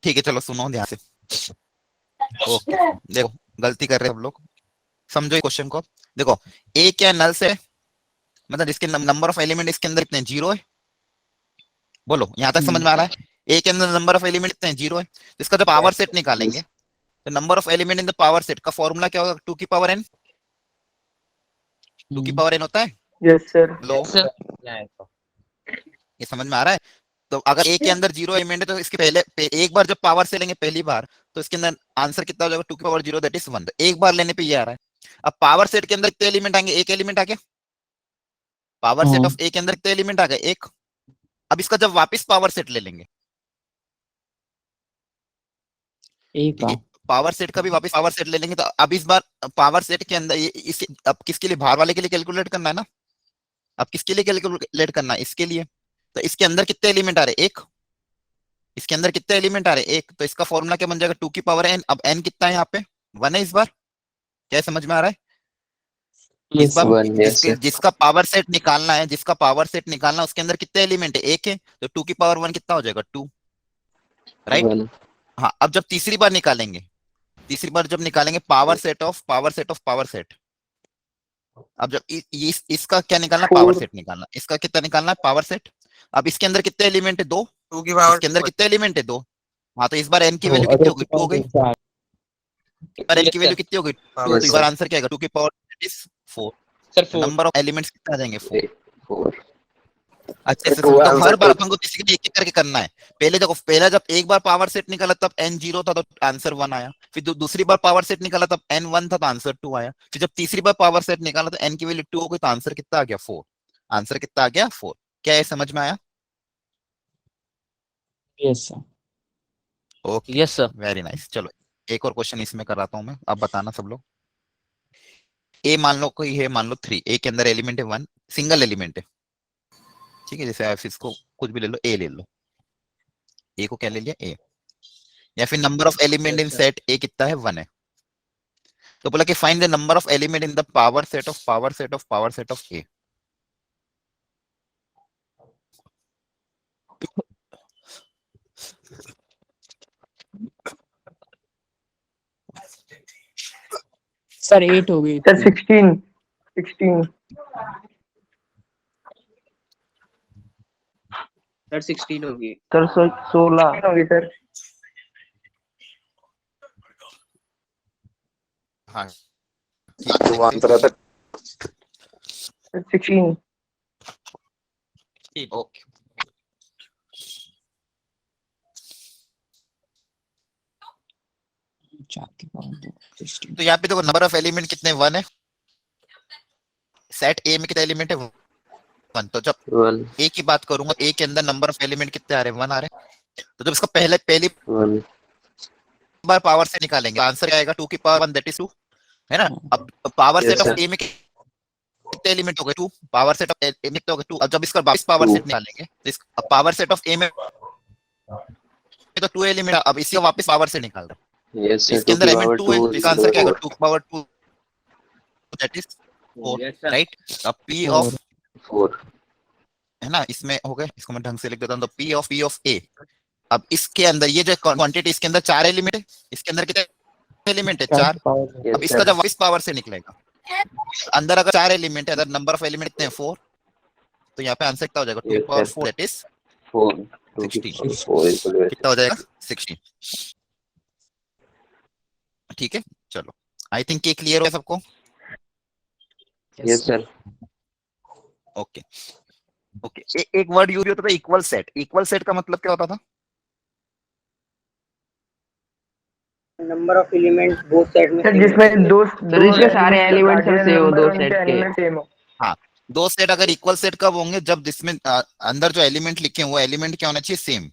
ठीक है चलो सुनो ध्यान से ओके देखो गलती कर रहे हैं हम लोग समझो क्वेश्चन को देखो ए क्या नल से मतलब इसके नंबर ऑफ एलिमेंट इसके अंदर कितने 0 है बोलो यहाँ तक समझ में आ रहा है ए के अंदर नंबर ऑफ एलिमेंट कितने 0 है तो इसका जब पावर सेट निकालेंगे तो number of element in the power set का फॉर्मूला क्या होगा 2 की पावर n 2 की पावर n होता है Yes, sir. लो Sir, आएगा. ये समझ में आ रहा है तो अगर ए के अंदर 0 एलिमेंट है तो इसके पहले एक बार जब पावर से लेंगे पहली बार तो इसके अंदर आंसर कितना हो जाएगा 2 की पावर 0 दैट इज 1 एक बार लेने पे ये आ रहा है अब पावर सेट के अंदर कितने एलिमेंट आएंगे एक एलिमेंट आ गया पावर सेट ऑफ ए के अंदर कितने एलिमेंट आ गए एक अब इसका जब वापस पावर सेट ले लेंगे एक ठीक है पावर सेट का भी वापस पावर सेट ले लेंगे तो अब इस बार पावर सेट के अंदर इस अब किसके लिए बाहर वाले के लिए कैलकुलेट करना है ना अब किसके लिए कैलकुलेट करना है इसके लिए तो इसके अंदर कितने एलिमेंट आ रहे एक इसके अंदर कितने एलिमेंट आ रहे एक तो इसका फॉर्मूला क्या बन जाएगा 2 की पावर n अब n कितना है यहाँ पे 1 है इस बार क्या समझ में आ रहा है इस बार 1 yes sir. जिसका पावर सेट निकालना है जिसका पावर सेट निकालना है उसके अंदर कितने एलिमेंट है एक है तो 2 की पावर 1 कितना हो जाएगा 2 राइट 1 हाँ अब जब तीसरी बार निकालेंगे जब निकालेंगे power set of power set अब जब इसका क्या निकालना पावर सेट निकालना इसका कितना निकालना है पावर सेट अब इसके अंदर कितने एलिमेंट है 2 2 की पावर इसके अंदर कितने एलिमेंट है 2 हाँ तो इस बार n की वैल्यू कितनी हो गई 2 हो गई इस बार n की वैल्यू कितनी हो गई 2 तो इस बार आंसर क्या आएगा 2 की power is 4 Sir, 4. Number of elements कितने आ जाएंगे 4 4 अच्छे से समझो तो हर बार अपन को किसी के लिए एक करके करना है पहले देखो पहला जब एक बार पावर सेट निकाला तब n 0 था तो आंसर 1 आया फिर दूसरी बार पावर सेट निकाला तब n 1 था तो आंसर 2 आया फिर जब तीसरी बार पावर सेट निकाला तो n की वैल्यू 2 हो गई तो आंसर कितना आ गया 4 आंसर कितना आ गया 4 क्या ये समझ में आया yes sir okay Yes, sir. Very nice चलो एक और क्वेश्चन इसमें कराता हूं मैं अब बताना सब लोग ए मान लो कोई है मान लो 3 ए के अंदर एलिमेंट है 1 सिंगल एलिमेंट है ठीक है जैसे आप इसको कुछ भी ले लो ए ले लो ए को क्या ले लिया ए या फिर number of element in set ए कितना है 1 है तो बोला कि find the number of element in the power set of A sir 8 हो गई Sir, 16. 16. सर 16 होगी. Sir, 16 होगी sir. हाँ तो आंसर आता Sir, 16. ठीक ओके तो यहाँ पे देखो नंबर ऑफ एलिमेंट कितने 1 है सेट ए में कितने एलिमेंट है 1 तो जब 1 ए की बात करूंगा ए के अंदर नंबर ऑफ एलिमेंट कितने आ रहे हैं 1 आ रहे हैं तो जब इसका पहली 1 बार पावर से निकालेंगे आंसर आएगा 2 की पावर 1 दैट इज 2 है ना अब power Yes, set of sir. ए में कितने एलिमेंट हो गए 2 पावर सेट ऑफ ए में कितने हो गए 2 अब जब इसका वापस पावर 2. सेट निकालेंगे तो इस पावर सेट ऑफ ए में तो 2 एलिमेंट अब इसी वापस पावर से निकाल रहा yes sir. इसके 2 अंदर की एलिमेंट पावर 2 है 2 तो इसका आंसर क्या आएगा 2 4 की power 2 that is 4 Yes, sir. Right अब p ऑफ 4 है ना, इसमें हो गया, इसको मैं ढंग से लिख देता हूँ, तो P ऑफ A। अब इसके अंदर ये जो क्वांटिटी, इसके अंदर 4 एलिमेंट है, इसके अंदर कितने एलिमेंट है? 4। अब Yes, इसका sir. जब वापस पावर से निकलेगा, अंदर अगर 4 एलिमेंट है, अगर नंबर ऑफ एलिमेंट कितने हैं? 4, तो यहाँ पे आंसर कितना हो जाएगा? 2 Yes, power sir. 4 that is 4. 16। 4 equal to कितना हो जाएगा? 16। ठीक है, चलो, आई थिंक ये क्लियर हो सबको। Yes, sir. ओके ओके, एक वर्ड यूज होता था, इक्वल सेट। इक्वल सेट का मतलब क्या होता था? Number of element both side में सर जिसमें दो जिसके सारे एलिमेंट्स हैं सेम हो, दो सेट के। एलिमेंट सेम हो। हाँ, दो सेट अगर इक्वल सेट कब होंगे? जब जिसमें अंदर जो एलिमेंट लिखे हैं वो एलिमेंट क्या होना चाहिए? सेम।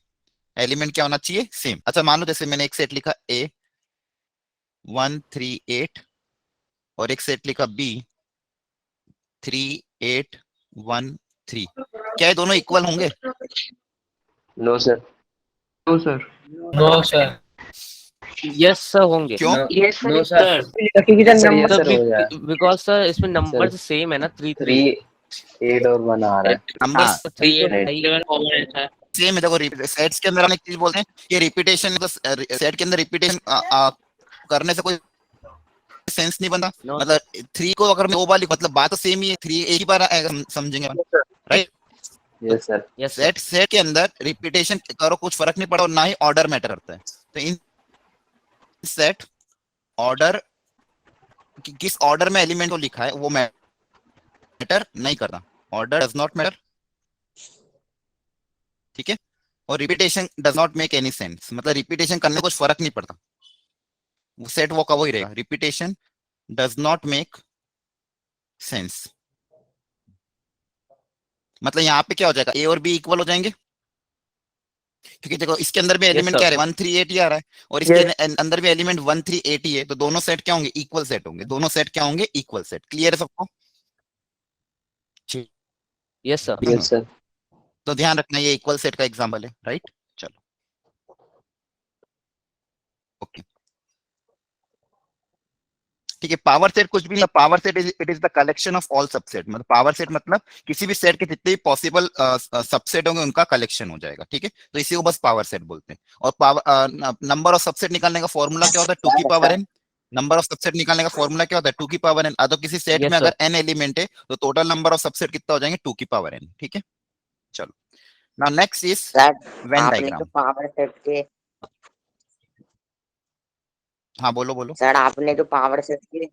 एलिमेंट क्या होना चाहिए? सेम। अच्छा, मान लो जैसे मैंने एक सेट लिखा A 1 3 8 और एक सेट लिखा B 3 8 1 3, क्या ये दोनों इक्वल होंगे? No, sir. No sir. No sir. Yes sir होंगे। क्यों? Yes no sir. क्योंकि Yes, sir. Number Yes, sir. हो जाए. बिकॉज सर इसमें नंबर Sir. सेम है ना, 3 3 3, 8 और 1 आ रहा है. नंबर हाँ, 3 Right. 8 सेम है। देखो, सेट्स के अंदर हम एक चीज बोलते हैं कि रिपीटेशन, सेट के अंदर रिपीटेशन करने से कोई सेंस नहीं बनता। No. मतलब 3 को अगर मैं 2 बार लिखूं, मतलब बात तो सेम ही है, 3 एक ही बार आएगा, समझेंगे right? Yes, sir. Yes set के अंदर रिपीटेशन करो कुछ फर्क नहीं पड़ा, और ना ही ऑर्डर मैटर करता है। तो इन सेट ऑर्डर, किस ऑर्डर में एलिमेंट को लिखा है वो मैटर नहीं करता। ऑर्डर डज नॉट मैटर, ठीक है? और repetition does not make any sense, मतलब रिपीटेशन करने कुछ फर्क नहीं पड़ता, वो सेट वो का वही रहेगा। Repetition does not make sense, मतलब यहाँ पे क्या हो जाएगा? A और B इक्वल हो जाएंगे, क्योंकि देखो इसके अंदर भी एलिमेंट sir. क्या है? 1 3 8 ही आ रहा है, और इसके अंदर भी एलिमेंट 1 3 8 ही है, तो दोनों सेट क्या होंगे? इक्वल सेट होंगे। दोनों सेट क्या होंगे? Equal set. क्लियर है सबको? Yes sir. Yes, sir. तो ध्यान रखना, ये इक्वल सेट का एग्जांपल है, राइट? चलो, ओके, ठीक है। पावर सेट कुछ भी नहीं, power set it is the collection of all subset. मतलब पावर सेट मतलब किसी भी सेट के जितने भी पॉसिबल सबसेट होंगे उनका कलेक्शन हो जाएगा, ठीक है? तो इसी को बस पावर सेट बोलते हैं। और पावर नंबर ऑफ सबसेट निकालने का फॉर्मूला क्या होता है? 2 की power n। Number of subset निकालने का फॉर्मूला क्या होता है? 2 की पावर n। तो किसी सेट Yes, में sir. अगर n एलिमेंट है तो टोटल नंबर ऑफ सबसेट कितना हो जाएंगे? 2 की पावर n, ठीक है? चलो, नाउ नेक्स्ट इज वेन आपने डायग्राम। जो पावर सेट के हाँ, बोलो बोलो। सर, आपने जो पावर सेट के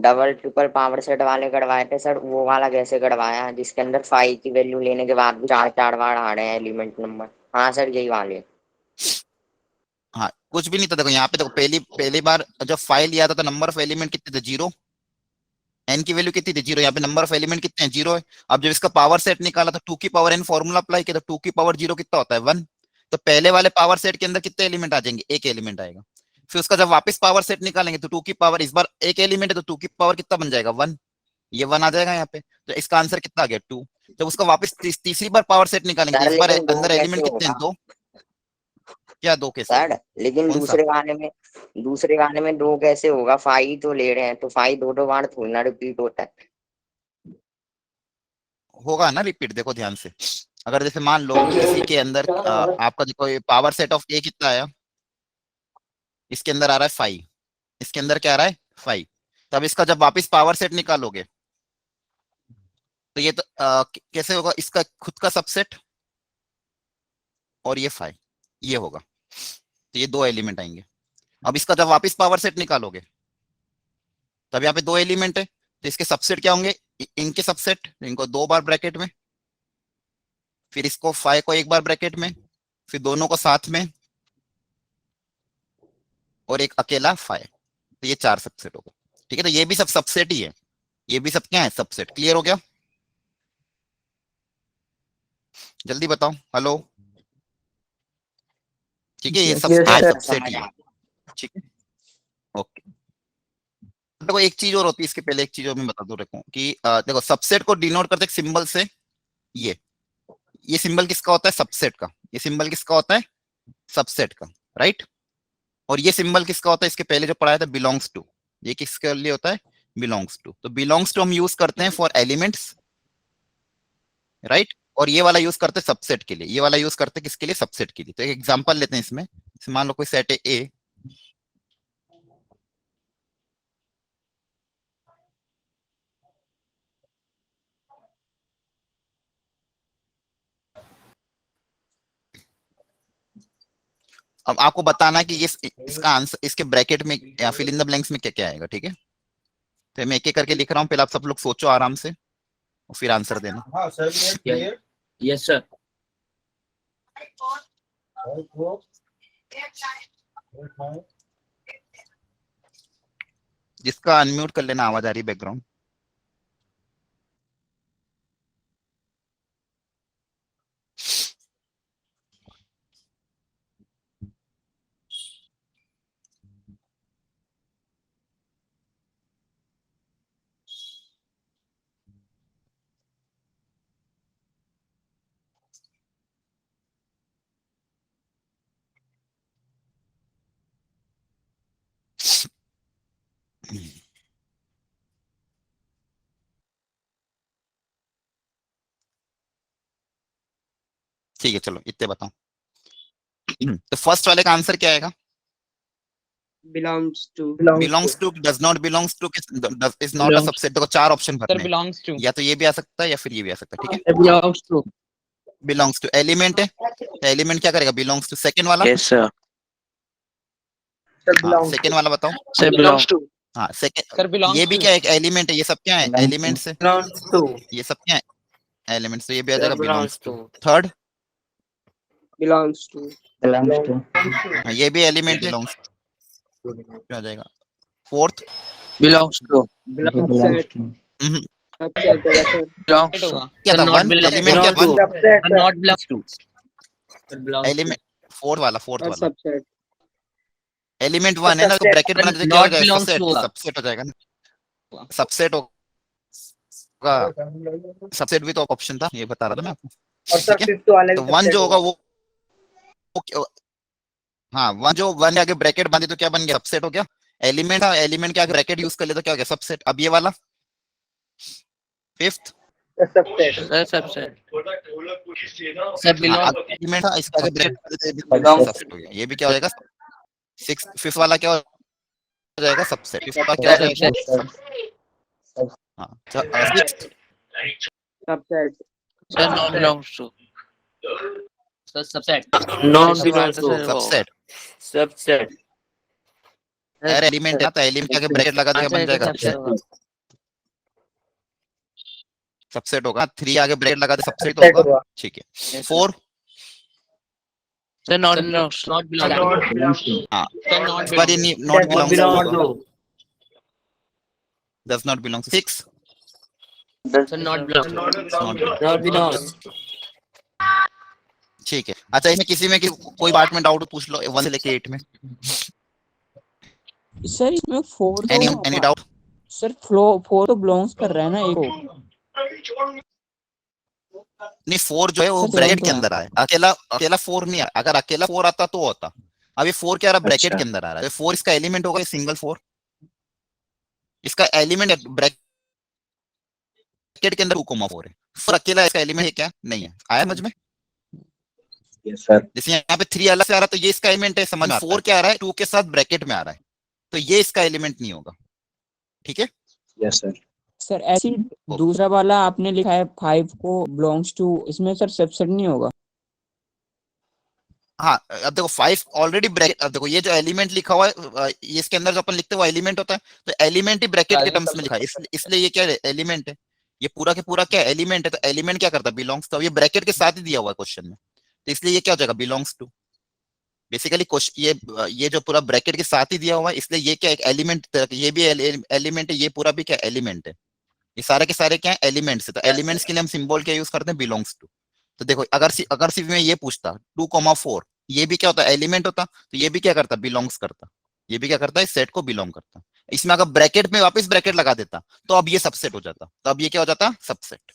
डबल ट्रिपल पावर सेट वाले गढ़वाए थे सर, वो वाला कैसे गढ़वाया जिसके अंदर 5 की वैल्यू लेने के बाद भी 4 बार आ रहे हैं एलिमेंट नंबर? हाँ सर, यही वाले। हाँ, कुछ भी नहीं था। देखो यहाँ पे, देखो पहली बार जब फाइल लिया था तो नंबर ऑफ एलिमेंट कितने थे? 0। n की वैल्यू कितनी थी? 0। यहाँ पे नंबर ऑफ एलिमेंट कितने हैं? 0 है। अब जब इसका पावर सेट निकाला तो 2 की पावर n फॉर्मूला अप्लाई किया, तो 2 की पावर 0 कितना होता है? 1। तो पहले वाले पावर सेट के अंदर कितने एलिमेंट आ जाएंगे? एक एलिमेंट आएगा। फिर उसका जब वापस पावर सेट निकालेंगे तो 2 की पावर, इस बार एक एलिमेंट है तो 2 की पावर कितना बन जाएगा? 1। ये 1 आ जाएगा यहाँ पे, तो इसका आंसर कितना आ गया? 2। जब उसका वापस तीसरी बार पावर सेट निकालेंगे तो इस बार लेकिन दो अंदर कैसे एलिमेंट कितने हैं? होगा? 2। क्या 2 कैसे सर होगा? लेकिन कौन सा? दूसरे गाने में 2 कैसे होगा? 5 तो ले रहे हैं, तो 5 दो बार थोड़ी ना रिपीट होता है। होगा ना रिपीट। देखो ध्यान से, अगर जैसे मान लो इसी के अंदर आपका देखो ये पावर सेट ऑफ ए कितना आया? इसके अंदर आ रहा है 5, इसके अंदर क्या आ रहा है? 5। तब इसका जब वापस पावर सेट निकालोगे तो ये तो कैसे होगा? इसका खुद का सबसेट और ये 5, ये होगा, तो ये 2 एलिमेंट आएंगे। अब इसका जब वापस पावर सेट निकालोगे तब यहाँ पे 2 एलिमेंट है, तो इसके सबसेट क्या होंगे? इनके सबसेट, इनको 2 बार ब्रैकेट में, फिर इसको 5 को 1 बार ब्रैकेट में, फिर दोनों को साथ में, और एक अकेला 5। तो ये 4 सबसेट होगा, ठीक है? तो ये भी सब सबसेट ही है, ये भी सब क्या है? सबसेट। क्लियर हो गया? जल्दी बताओ, हेलो? ठीक है, ये सब सबसेट ही है, ठीक है? ओके। देखो एक चीज और होती है इसके पहले, एक चीज और मैं बता दूं रखूं कि देखो सबसेट को डिनोट करते हैं सिंबल से। ये सिंबल किसका होता है? सबसेट का। ये सिंबल किसका होता है? सबसेट का, राइट? और ये सिंबल किसका होता है? इसके पहले जो पढ़ाया था, बिलोंग्स टू। ये किसके लिए होता है? Belongs to. तो बिलोंग्स टू हम यूज करते हैं फॉर एलिमेंट्स, राइट? और ये वाला यूज करते सबसेट के लिए, ये वाला यूज करते किसके लिए, सबसेट के लिए। तो एक एग्जांपल लेते हैं इसमें, मान लो कोई सेट है ए, अब आपको बताना है कि इसका आंसर इसके ब्रैकेट में या फिल इन द ब्लैंक्स में क्या क्या आएगा, ठीक है। तो मैं एक एक करके लिख रहा हूँ, पहले आप सब लोग सोचो आराम से और फिर आंसर देना। Yes sir. जिसका अनम्यूट कर लेना, आवाज आ रही है बैकग्राउंड। ठीक है, चलो इतने बताओ। तो फर्स्ट वाले का आंसर क्या आएगा? belongs to belongs to, does not belongs to, is not a subset. देखो 4 ऑप्शन सर भरने हैं, बिलोंग्स टू। या तो ये भी आ सकता है या फिर ये भी आ सकता है, ठीक है। belongs to belongs to element है, तो एलिमेंट क्या करेगा, बिलोंग्स टू। सेकंड वाला, यस सर। सर हाँ बिलोंग सेकंड वाला बताओ। Sir belongs to. हाँ सेकंड, सर बिलोंग्स ये भी क्या है, एक एलिमेंट है, ये सब क्या है, एलिमेंट से, बिलोंग्स टू ये सब क्या है, एलिमेंट से, ये भी आ जाएगा belongs belongs to. To. Third, belongs to belongs to ये भी एलिमेंट है, बिलोंग्स आ जाएगा। Fourth, belongs to. Subset. Subset है सर. Belongs to. क्या था, वन एलिमेंट, क्या one subset not belongs to. Sir belongs element, fourth वाला Subset. एलिमेंट वन है ना, तो ब्रैकेट बना देते क्या हो Not जाएगा, belongs to सबसेट, होगा। सबसेट हो जाएगा ना, सबसेट होगा। सबसेट भी तो ऑप्शन था, ये बता रहा था मैं आपको। और सर ठीक है, फिफ्थ वाला तो भी वन सबसेट जो होगा वो हाँ वन जो वन के आगे ब्रैकेट बांधी तो क्या बन गया, सबसेट हो गया। एलिमेंट, एलिमेंट के आगे ब्रैकेट यूज कर ले तो क्या हो गया, सबसेट। अब ये वाला fifth, subset sir subset. Sir belong element था, इसका आगे ब्रैकेट सबसेट हो गया, ये भी क्या हो जाएगा, सिक्स। फिफ्थ वाला क्या हो जाएगा, सबसेट। फिफ्थ वाला क्या हो जाएगा, हाँ sixth, Subset. Sir not belongs to. Sir subset. Not belongs to. Subset. subset अरे एलिमेंट है तो एलिमेंट के आगे ब्रैकेट लगा देगा, बन जाएगा सबसेट होगा। 3 आगे ब्रैकेट लगा दे, सबसेट होगा, ठीक है। 4, sir not belongs to. Not belongs to. हाँ सर नॉट इस बार ये not belongs to, does not belong. 6, sir not belongs not belongs. ठीक है। अच्छा इसमें किसी में कोई पार्ट में डाउट पूछ लो, 1 से लेके 8 में, सर इसमें 4 एनी डाउट। सर फोर तो बिलोंग्स कर रहा है ना एक को। नहीं 4 जो है वो सर, ब्रैकेट तो के है। अंदर आया, अकेला 4 नहीं आया। अगर अकेला 4 आता तो होता, अब ये 4 क्या आ रहा, ब्रैकेट के अंदर आ रहा है। 4 इसका एलिमेंट होगा, ये सिंगल 4 इसका एलिमेंट ब्रैकेट के अंदर 2,4 है। 4 अकेला इसका एलिमेंट है क्या, नहीं है। आया समझ में? yes sir जैसे यहाँ पे 3 अलग से आ रहा है तो ये इसका एलिमेंट है, समझ में। 4 क्या आ रहा है, 2 के साथ ब्रैकेट में आ रहा है, तो ये इसका एलिमेंट नहीं होगा, ठीक है। yes sir सर ऐसी दूसरा वाला आपने लिखा है 5 को बिलोंग्स टू, इसमें सर सबसेट नहीं होगा? हाँ अब देखो 5 ऑलरेडी ब्रैकेट, अब देखो ये जो एलिमेंट लिखा हुआ है, ये इसके अंदर जो अपन लिखते हैं वो एलिमेंट होता है, तो एलिमेंट ही ब्रैकेट के टर्म्स में लिखा है, इसलिए ये क्या है, एलिमेंट है। ये पूरा के पूरा क्या एलिमेंट है, तो एलिमेंट क्या करता है, बिलोंग्स। तो ये ब्रैकेट के साथ ही दिया हुआ है क्वेश्चन में, तो इसलिए ये क्या हो जाएगा, बिलोंग्स टू। बेसिकली क्वेश्चन ये जो पूरा ब्रैकेट के साथ ही दिया हुआ है, इसलिए ये क्या एक एलिमेंट, ये भी एलिमेंट है, ये पूरा भी क्या एलिमेंट है। ये सारे के सारे क्या है, एलिमेंट्स है। तो एलिमेंट्स के लिए हम सिंबल क्या यूज करते हैं, बिलोंग्स टू। तो देखो अगर सिर्फ मैं ये पूछता 2,4, ये भी क्या होता है, एलिमेंट होता, तो ये भी क्या करता, बिलोंग्स करता। ये भी क्या करता है, सेट को बिलोंग करता। इसमें अगर ब्रैकेट में वापस ब्रैकेट लगा देता तो अब ये सबसेट हो जाता, तो अब ये क्या हो जाता, सबसेट।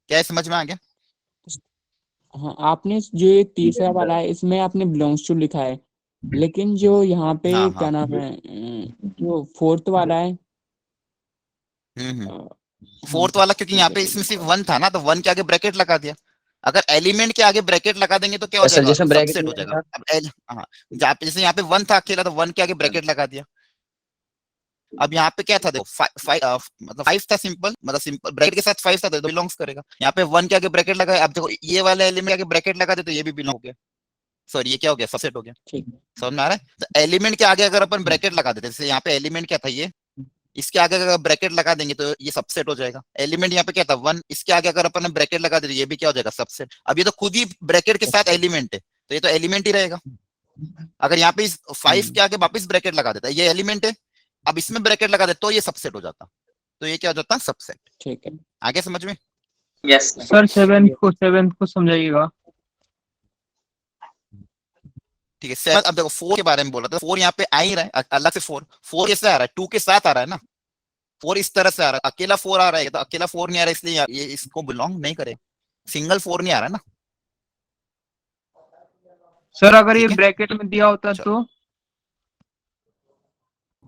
क्या समझ में आ गया? हाँ, आपने जो ये तीसरा वाला है इसमें आपने बिलोंग्स टू लिखा है, लेकिन जो यहाँ पे हाँ, क्या हाँ। नाम है, जो फोर्थ वाला है, फोर्थ वाला क्योंकि यहाँ पे इसमें सिर्फ 1 था ना, तो 1 के आगे ब्रैकेट लगा दिया, अगर एलिमेंट के आगे ब्रैकेट लगा देंगे तो क्या हो सर जाएगा, जिसमें ब्रैकेट सबसेट हो जाएगा। अब हाँ, जहाँ पे जैसे यहाँ पे 1 था अकेला, तो 1 के आगे ब्रैकेट लगा दिया। अब यहाँ पे क्या था, देखो मतलब 5 था, सिंपल, मतलब सिंपल ब्रैकेट के साथ 5 था तो बिलोंग्स करेगा। यहाँ पे 1 के आगे ब्रैकेट लगा, अब देखो ये वाला एलिमेंट आगे ब्रैकेट लगा दे तो ये भी बिलोंग हो गया, सॉरी ये क्या हो गया, सबसेट हो गया। ठीक है। समझ में आ रहा है? तो एलिमेंट के आगे अगर अपन ब्रैकेट लगा देते, जैसे यहाँ पे एलिमेंट क्या था, ये, इसके आगे अगर ब्रैकेट लगा देंगे तो ये सबसेट हो जाएगा। एलिमेंट यहाँ पे क्या था 1, इसके आगे अगर अपन ब्रैकेट लगा देते ये भी क्या हो जाएगा, सबसेट। अब ये तो खुद ही ब्रैकेट के साथ एलिमेंट है तो ये तो एलिमेंट ही रहेगा। अगर यहाँ पे 5 के आगे वापस ब्रैकेट लगा देता है, ये एलिमेंट है, अब इसमें ब्रैकेट लगा दे तो ये सबसेट हो जाता, तो ये क्या हो जाता, सबसेट। ठीक है। आगे समझ में? यस सर सेवेंथ को समझाइएगा। ठीक है। 7, अब देखो 4 के बारे में बोला था, 4 यहाँ पे आ ही रहा है अलग से। 4 कैसे आ रहा है, 2 के साथ आ रहा है ना। 4 इस तरह से आ रहा है, अकेला 4 आ रहा है, तो अकेला 4 नहीं आ रहा है, इसलिए ये इसको बिलोंग नहीं करे। सिंगल 4 नहीं आ रहा है ना। सर अगर ये ठीक है? ब्रैकेट में दिया होता तो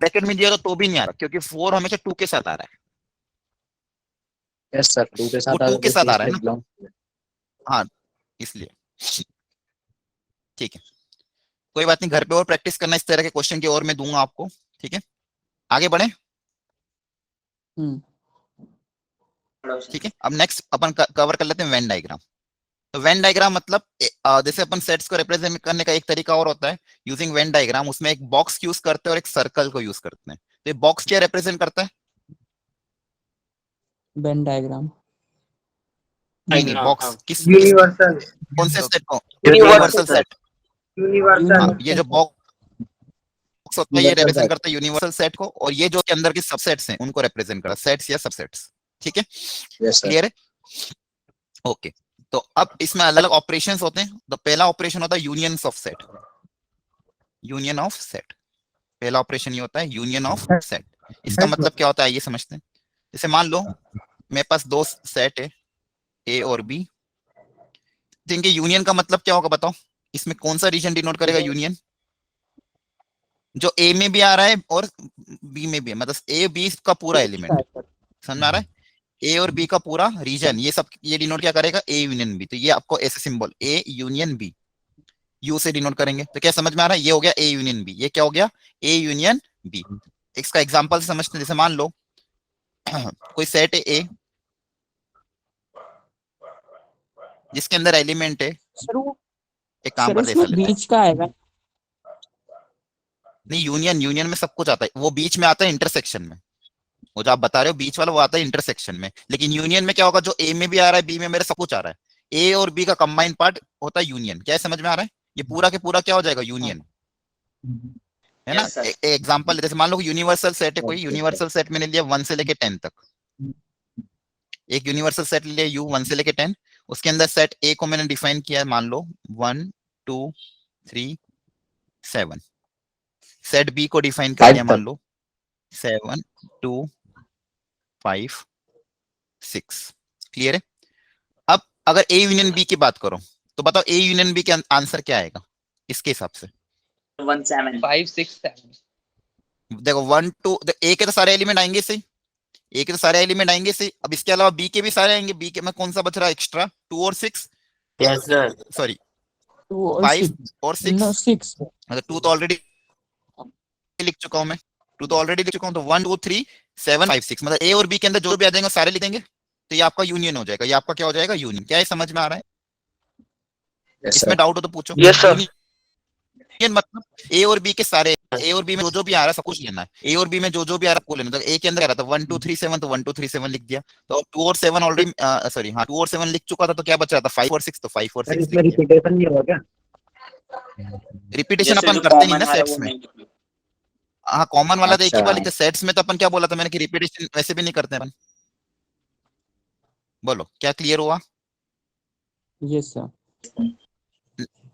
ब्रैकेट में दिया तो भी नहीं आ रहा, क्योंकि 4 हमेशा 2 के साथ आ रहा है। यस सर 2 के साथ वो 2 के साथ आ रहा है ना, belong। हाँ इसलिए। ठीक है, कोई बात नहीं, घर पे और प्रैक्टिस करना, इस तरह के क्वेश्चन की और मैं दूंगा आपको। ठीक है, आगे बढ़े। ठीक है, अब नेक्स्ट अपन कवर कर लेते हैं वेन डायग्राम। तो वेन डायग्राम मतलब जैसे अपन सेट्स को रिप्रेजेंट करने का एक तरीका और होता है यूजिंग वेन डायग्राम, उसमें एक बॉक्स यूज करते हैं और एक सर्कल को यूज करते हैं। तो ये बॉक्स क्या रिप्रेजेंट करता है? Venn diagram. नहीं, बॉक्स किस यूनिवर्सल कौन से सेट को? Universal universal set. यूनिवर्सल ये जो बॉक्स होता है ये रिप्रेजेंट करता है यूनिवर्सल सेट को, और ये जो के अंदर के सबसेट्स हैं उनको रिप्रेजेंट करता है, सेट्स या सबसेट्स। ठीक है, यस सर। क्लियर है? ओके, तो अब इसमें अलग अलग ऑपरेशंस होते हैं। तो पहला ऑपरेशन होता है unions of set. Union of set, पहला ऑपरेशन ये होता है यूनियन ऑफ सेट। इसका मतलब क्या होता है ये समझते हैं। जैसे मान लो मेरे पास 2 सेट है ए और बी, इनके यूनियन का मतलब क्या होगा बताओ? इसमें कौन सा रीजन डिनोट करेगा यूनियन? जो ए में भी आ रहा है और बी में भी है, मतलब ए बी का पूरा एलिमेंट, समझ में आ रहा है? ए और बी का पूरा रीजन, ये सब ये डिनोट क्या करेगा? A union B. तो ये आपको ऐसे symbol A union B, U से डिनोट करेंगे। तो क्या समझ में आ रहा है? ये हो गया ए यूनियन बी। ये क्या हो गया? A union B. इसका एग्जांपल समझते हैं। जैसे मान लो कोई सेट है ए जिसके अंदर एलिमेंट है, सर वो एक काम सर करते उसमें हैं, बीच का आएगा। नहीं यूनियन में सब कुछ आता है, वो बीच में आता है इंटरसेक्शन में। वो जो आप बता रहे हो बीच वाला वो आता है इंटरसेक्शन में, लेकिन यूनियन में क्या होगा? जो ए में भी आ रहा है बी में मेरे सब कुछ आ रहा है, ए और बी का कंबाइंड पार्ट होता है यूनियन। क्या है, समझ में आ रहा है? ये पूरा के पूरा क्या हो जाएगा? यूनियन, है ना? एग्जांपल जैसे मान लो यूनिवर्सल सेट है, कोई यूनिवर्सल सेट मैंने लिया 1 से लेके 10 तक। एक यूनिवर्सल सेट ले लिया यू 1 से लेके 10, उसके अंदर सेट ए को मैंने डिफाइन किया है, मान लो 1 2 3 7। सेट बी को डिफाइन कर दिया, मान लो 7 2 5 6। क्लियर है? अब अगर ए यूनियन बी की बात करो तो बताओ ए यूनियन बी के आंसर क्या आएगा इसके हिसाब से? 1 7 5 6 7। देखो 1 2 ए के तो सारे एलिमेंट आएंगे सही, ए के तो सारे एलिमेंट आएंगे सही। अब इसके अलावा बी के भी सारे आएंगे। बी के में कौन सा बच रहा है एक्स्ट्रा? 2 और 6। Yes sir. सॉरी 2 और 5 और 6। नो 6। मतलब 2 तो ऑलरेडी लिख चुका हूं मैं, 2 तो ऑलरेडी लिख चुका हूं। तो 1 2 3 7 5 6, मतलब ए और बी के अंदर जो भी आ जाएंगे सारे लिख देंगे, तो ये आपका यूनियन हो जाएगा। ये आपका क्या हो जाएगा? यूनियन। क्या है, समझ में आ रहा है? इसमें डाउट हो तो पूछो। Yes sir. यूनियन मतलब ए और बी के सारे, ए और बी में जो भी आ रहा है सब कुछ लेना है। ए और बी में जो भी आ रहा है आपको लेना है। तो ए के अंदर आ रहा था 1 2 3 7, तो 1 2 3 7 लिख दिया। तो 2 और 7 ऑलरेडी, सॉरी हाँ 2 और 7 लिख चुका था, तो क्या बच रहा था? 5 और 6, तो 5 और 6 इसमें रिपीटेशन नहीं होगा क्या? रिपीटेशन अपन करते नहीं ना सेट्स में। हाँ कॉमन वाला तो एक ही बार लिखते। सेट्स में तो अपन क्या बोला था मैंने कि रिपीटेशन वैसे भी नहीं करते अपन। बोलो क्या क्लियर हुआ? Yes sir.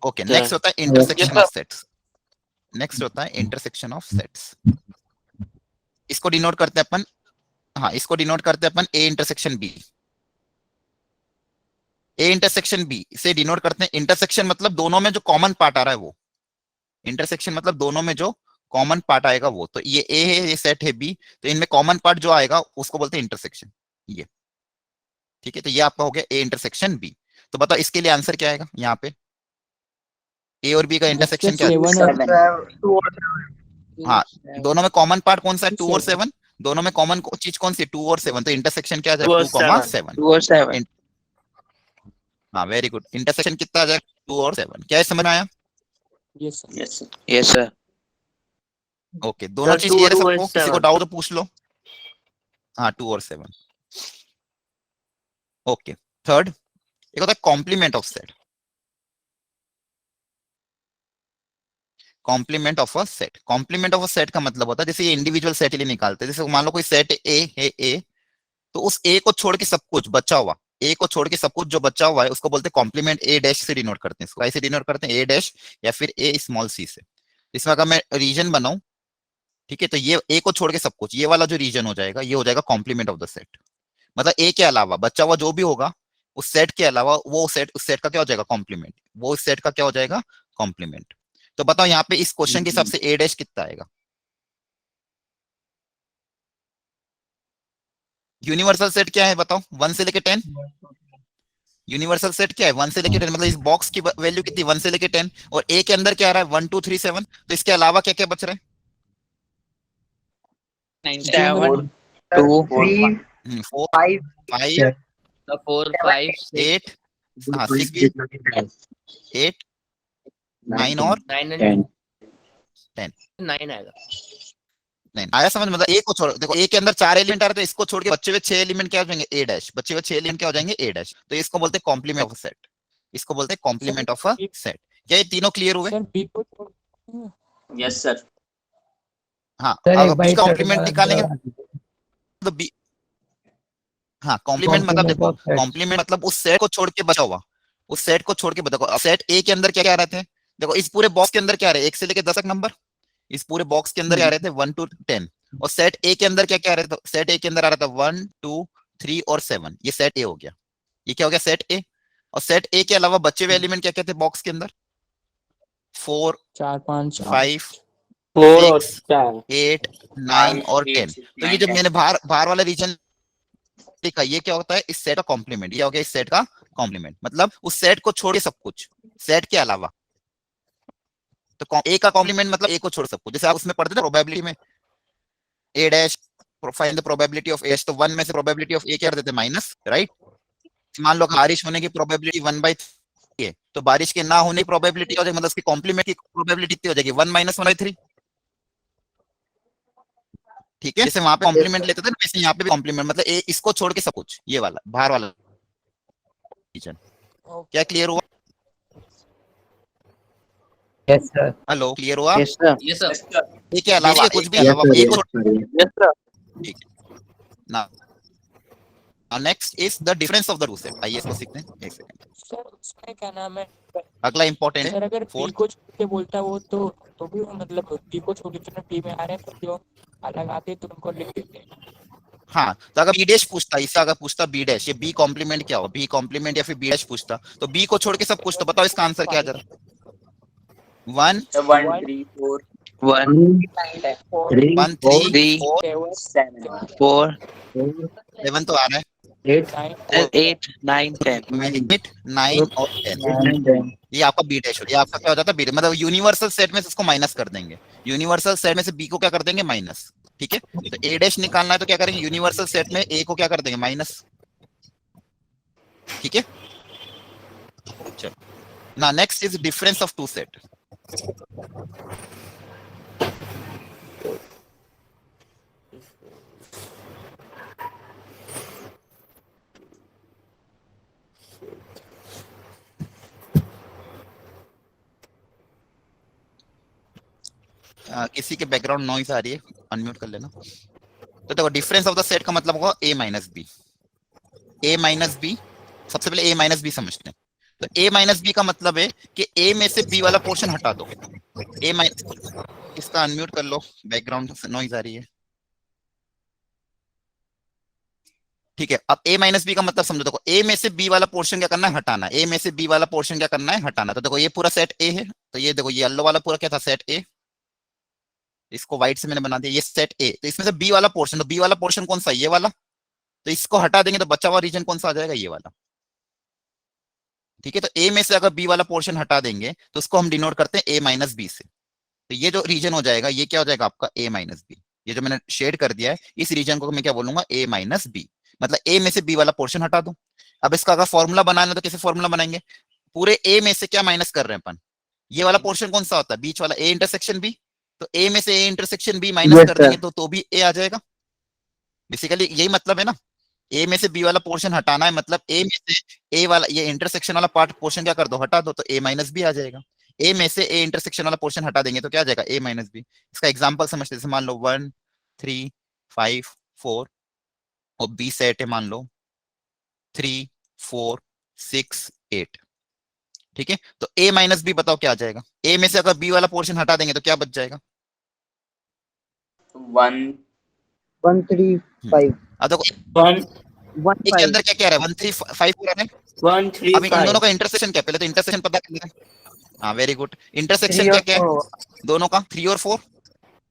ओके, नेक्स्ट होता है इंटरसेक्शन ऑफ सेट्स। नेक्स्ट होता है इंटरसेक्शन ऑफ सेट्स। इसको डिनोट करते हैं अपन, हाँ इसको डिनोट करते हैं अपन A intersection B. A intersection B से डिनोट करते हैं। इंटरसेक्शन मतलब दोनों में जो कॉमन पार्ट आ रहा है वो। इंटरसेक्शन मतलब दोनों में जो कॉमन पार्ट आएगा वो। तो ये ए है, ये सेट है बी, तो इनमें कॉमन पार्ट जो आएगा उसको बोलते हैं इंटरसेक्शन। ये ठीक है, तो ये आपका हो गया ए इंटरसेक्शन बी। तो बताओ इसके लिए आंसर क्या आएगा यहाँ पे, ए और बी का इंटरसेक्शन क्या है? 7 और हाँ, दोनों में कॉमन पार्ट कौन सा है? 2 और 7। दोनों में कॉमन चीज कौन सी है? 2 और 7। तो इंटरसेक्शन क्या आ जाएगा? 2,7। 2 और 7 हाँ वेरी गुड, इंटरसेक्शन कितना आ जाएगा? 2 और 7। क्या समझ में आया? Yes sir. Yes sir okay, दोनों Sir, चीज 2 क्लियर है और सबको? किसी को 7. डाउट तो पूछ लो। हाँ 2 और 7। ओके, थर्ड एक होता है complement of set. Complement of a set, complement of a set का मतलब होता है जैसे ये इंडिविजुअल सेट के लिए निकालते हैं, जैसे मान लो कोई सेट ए है ए, तो उस ए को छोड़ के सब कुछ बचा हुआ, ए को छोड़ के सब कुछ जो बचा हुआ है उसको बोलते हैं कॉम्प्लीमेंट। ए डैश से डिनोट करते हैं इसको, ऐसे डिनोट करते हैं ए डैश या फिर ए स्मॉल सी से। इसमें अगर मैं रीजन बनाऊं, ठीक है, तो ये ए को छोड़ के सब कुछ, ये वाला जो रीजन हो जाएगा ये हो जाएगा कॉम्प्लीमेंट ऑफ द सेट। मतलब ए के अलावा बचा हुआ जो भी होगा उस सेट के अलावा वो सेट, उस सेट का क्या हो जाएगा? कॉम्प्लीमेंट। वो उस सेट का क्या हो जाएगा? कॉम्प्लीमेंट। तो बताओ यहाँ पे इस क्वेश्चन के हिसाब से ए डैश कितना आएगा? यूनिवर्सल सेट क्या है बताओ? 1 से लेके 10। यूनिवर्सल सेट क्या है? 1 से लेके 10। मतलब इस बॉक्स की वैल्यू कितनी? 1 से लेके 10। और ए के अंदर क्या आ रहा है? 1 2 3 7। तो इसके अलावा क्या क्या बच रहा है? 7 2 3 4 5 5 4 5 6 8, हाँ 6 भी, 8 9 और 9 10 9 आएगा। नहीं आया समझ? मतलब ए को छोड़, देखो ए के अंदर 4 एलिमेंट आ रहे हैं, तो इसको छोड़ के बच्चे हुए 6 एलिमेंट क्या हो जाएंगे? ए डैश। बच्चे हुए 6 एलिमेंट क्या हो जाएंगे? ए डैश। तो इसको बोलते हैं कॉम्प्लीमेंट ऑफ अ सेट। इसको बोलते हैं कॉम्प्लीमेंट ऑफ अ सेट। क्या ये तीनों क्लियर हुए? सर बी को छोड़- यस सर हाँ, अगर बी का कॉम्प्लीमेंट निकालेंगे तो बी, हाँ कॉम्प्लीमेंट मतलब देखो, कॉम्प्लीमेंट मतलब उस सेट को छोड़ के बचा हुआ, उस सेट को छोड़ के देखो सेट ए के अंदर क्या क्या आ रहे थे? देखो इस पूरे बॉक्स के अंदर क्या आ रहे? 1 से लेके 10 तक नंबर इस पूरे बॉक्स के अंदर क्या आ रहे थे? 1 to 10। और सेट ए के अंदर क्या क्या आ रहे थे? सेट ए के अंदर आ रहा था 1 2 3 और 7। ये सेट ए हो गया। ये क्या हो गया? सेट ए। और सेट ए के अलावा बचे हुए एलिमेंट क्या क्या थे बॉक्स के अंदर? 4 4 5 5 4 और 6 4 8 9 और 10। तो ये जो मैंने बाहर बाहर वाला रीजन लिखा, ये क्या होता है? इस सेट का कॉम्प्लीमेंट। ये हो गया इस सेट का कॉम्प्लीमेंट, मतलब उस सेट को छोड़ के सब कुछ, सेट के अलावा। तो ए का कॉम्प्लीमेंट मतलब ए को छोड़ सब कुछ। जैसे आप उसमें पढ़ते थे प्रोबेबिलिटी में, A dash find the probability of A, तो 1 में से प्रोबेबिलिटी ऑफ ए क्या कर देते? Minus, right. मान लो बारिश होने की प्रोबेबिलिटी 1/3 है, तो बारिश के ना होने की प्रोबेबिलिटी हो जाएगी, मतलब उसकी कॉम्प्लीमेंट की प्रोबेबिलिटी कितनी हो जाएगी? 1 - 1/3। ठीक है, जैसे वहां पे कॉम्प्लीमेंट लेते थे ना, वैसे यहाँ पे भी कॉम्प्लीमेंट, मतलब ए इसको छोड़ के सब कुछ, ये वाला बाहर वाला रीजन। क्या क्लियर हुआ? Yes sir. हेलो, क्लियर हुआ? यस सर ये सर ए के अलावा कुछ भी अलावा ए को यस सर ठीक ना। Next is the difference of the two set. आइए इसको सीखते हैं, एक सेकंड। सर उसमें क्या नाम है? अगला इंपॉर्टेंट है सर अगर बी फोर्थ। को छोड़ के बोलता वो तो भी वो मतलब बी को छोड़ के बी में आ रहे हैं तो जो अलग आते हैं तो उनको लिख देते हैं। हाँ, तो अगर बी डैश पूछता, इससे अगर पूछता बी डैश, ये बी कॉम्प्लीमेंट क्या हो? बी कॉम्प्लीमेंट या फिर बी डैश पूछता, तो बी को छोड़ के सब कुछ, तो बताओ इसका आंसर क्या जरा? 1 1 3 4 1 1 3 3 4 4 7 तो आ रहा है, 8 9 10 लिमिट 9 और 10। ये आपका बी डैश हो, ये आपका क्या हो जाता है? बी, मतलब यूनिवर्सल सेट में से इसको माइनस कर देंगे। यूनिवर्सल सेट में से बी को क्या कर देंगे? माइनस। ठीक है, तो ए डैश निकालना है तो क्या करेंगे? यूनिवर्सल सेट में ए को क्या कर देंगे? माइनस। ठीक है, चलो ना, next is difference of two set. किसी के बैकग्राउंड नॉइज आ रही है, अनम्यूट कर लेना। तो देखो डिफरेंस ऑफ द सेट का मतलब होगा a minus B. a minus B, सबसे पहले a माइनस बी समझते हैं। तो a माइनस बी का मतलब है कि a में से b वाला पोर्शन हटा दो। a माइनस, इसका अनम्यूट कर लो, बैकग्राउंड से नॉइज आ रही है। ठीक है, अब a माइनस बी का मतलब समझो। देखो a में से b वाला पोर्शन क्या करना है? हटाना। a में से b वाला पोर्शन क्या करना है? हटाना। तो देखो ये पूरा सेट a है, तो ये देखो ये येलो वाला पूरा क्या था? Set a। इसको व्हाइट से मैंने बना दिया, ये सेट ए। तो इसमें से बी वाला पोर्शन, तो बी वाला पोर्शन कौन सा? ये वाला। तो इसको हटा देंगे तो बचा हुआ रीजन कौन सा आ जाएगा? ये वाला। ठीक है, तो ए में से अगर बी वाला पोर्शन हटा देंगे तो उसको हम डिनोट करते हैं ए माइनस बी से। तो ये जो रीजन हो जाएगा ये क्या हो जाएगा आपका ए माइनस बी। ये जो मैंने शेड कर दिया है इस रीजन को मैं क्या बोलूंगा ए माइनस बी, मतलब ए में से बी वाला पोर्शन हटा दूं। अब इसका अगर फॉर्मूला बनाना तो कैसे फॉर्मूला बनाएंगे, पूरे ए में से क्या माइनस कर रहे हैं अपन, ये वाला पोर्शन कौन सा होता है, बीच वाला ए इंटरसेक्शन बी, तो ए में से ए इंटरसेक्शन बी माइनस कर देंगे तो भी ए आ जाएगा। बेसिकली यही मतलब है ना, ए में से बी वाला पोर्शन हटाना है, मतलब ए में से ए वाला ये इंटरसेक्शन वाला पार्ट पोर्शन क्या कर दो, हटा दो, तो ए माइनस बी आ जाएगा। ए में से ए इंटरसेक्शन वाला पोर्शन हटा देंगे तो क्या आ जाएगा ए माइनस बी। इसका एग्जांपल समझते हैं, जैसे मान लो 1 3 5 4 और बी सेट है मान लो 3 4 6 8। ठीक है, तो ए माइनस बी बताओ क्या आ जाएगा, ए में से अगर बी वाला पोर्शन हटा देंगे तो क्या बच जाएगा, 1 3 5 अब देखो 1 ए के अंदर क्या क्या है 1 3 5 पूरा है। 1 3 अब इन दोनों का इंटरसेक्शन क्या, पहले तो इंटरसेक्शन पता कर लेते हैं। हाँ वेरी गुड, इंटरसेक्शन क्या क्या है दोनों का 3 और 4,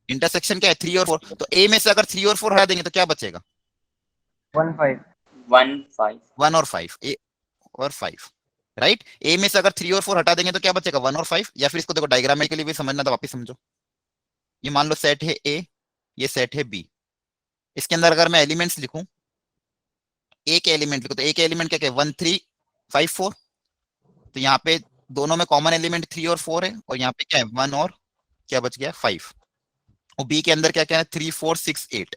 इंटरसेक्शन क्या है 3 और 4, तो ए में से अगर 3 और 4 हटा देंगे तो क्या बचेगा 1 5 1 और 5, ए और 5, राइट। ए में से अगर 3 और 4 हटा देंगे तो क्या बचेगा 1 और 5, या फिर इसको देखो डायग्रामेटिकली भी समझना तो वापस समझो। ये मान लो सेट है ए, ये सेट है बी, इसके अंदर अगर मैं एलिमेंट्स लिखूं, ए के एलिमेंट लिखो तो ए के एलिमेंट क्या क्या 1 3 5 4, तो यहाँ पे दोनों में कॉमन एलिमेंट 3 और 4 है, और यहाँ पे क्या है 1 और क्या बच गया 5, और बी के अंदर क्या क्या है 3 4 6 8।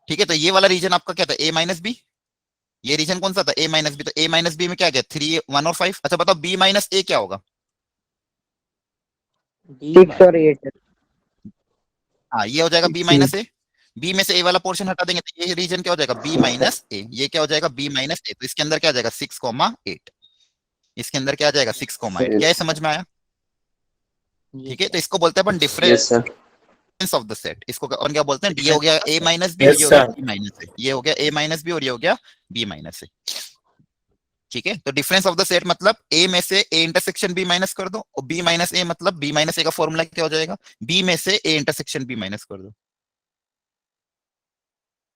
ठीक है, तो ये वाला रीजन आपका क्या था ए माइनस बी, ये रीजन कौन सा था ए माइनस बी, तो ए माइनस बी में क्या गया 3 1 और 5। अच्छा बताओ बी माइनस ए क्या होगा, 6 और 8 हाँ ये हो जाएगा बी माइनस ए, बी में से ए वाला पोर्शन हटा देंगे तो ये रीजन क्या हो जाएगा बी माइनस ए, ये क्या हो जाएगा बी माइनस ए, तो इसके अंदर क्या आ जाएगा 6,8, इसके अंदर क्या आ जाएगा 6,8। क्या है समझ में आया, ठीक है, तो इसको बोलते हैं अपन डिफरेंस ऑफ द सेट, इसको और क्या बोलते हैं, ये हो गया ए माइनस बी, ये हो गया बी माइनस ए, ये हो गया ए माइनस बी और ये हो गया बी माइनस ए। ठीक है, तो डिफरेंस ऑफ द सेट मतलब ए में से ए इंटरसेक्शन बी माइनस कर दो, और बी माइनस ए मतलब बी माइनस ए का फॉर्मूला क्या हो जाएगा, बी में से ए इंटरसेक्शन बी माइनस कर दो,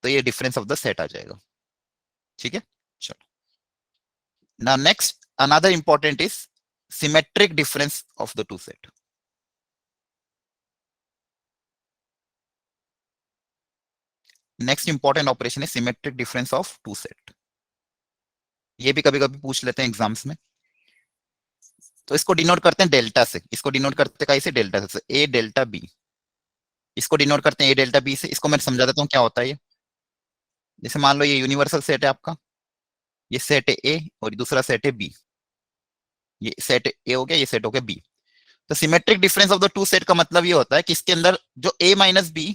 तो ये डिफरेंस ऑफ द सेट आ जाएगा। ठीक है, चलो now next another important is symmetric difference of the two set. Next important operation है symmetric difference of two set, ये भी कभी कभी पूछ लेते हैं एग्जाम्स में, तो इसको डिनोट करते हैं डेल्टा से, इसको डिनोट करते हैं कैसे डेल्टा से, ए डेल्टा बी, इसको डिनोट करते हैं ए डेल्टा बी से। इसको मैं समझा देता हूँ क्या होता है ये, जैसे मान लो ये यूनिवर्सल सेट है आपका, ये सेट है ए और दूसरा सेट है बी, ये सेट ए हो गया, ये सेट हो गया बी। तो symmetric difference of the two set का मतलब ये होता है कि इसके अंदर जो ए माइनस बी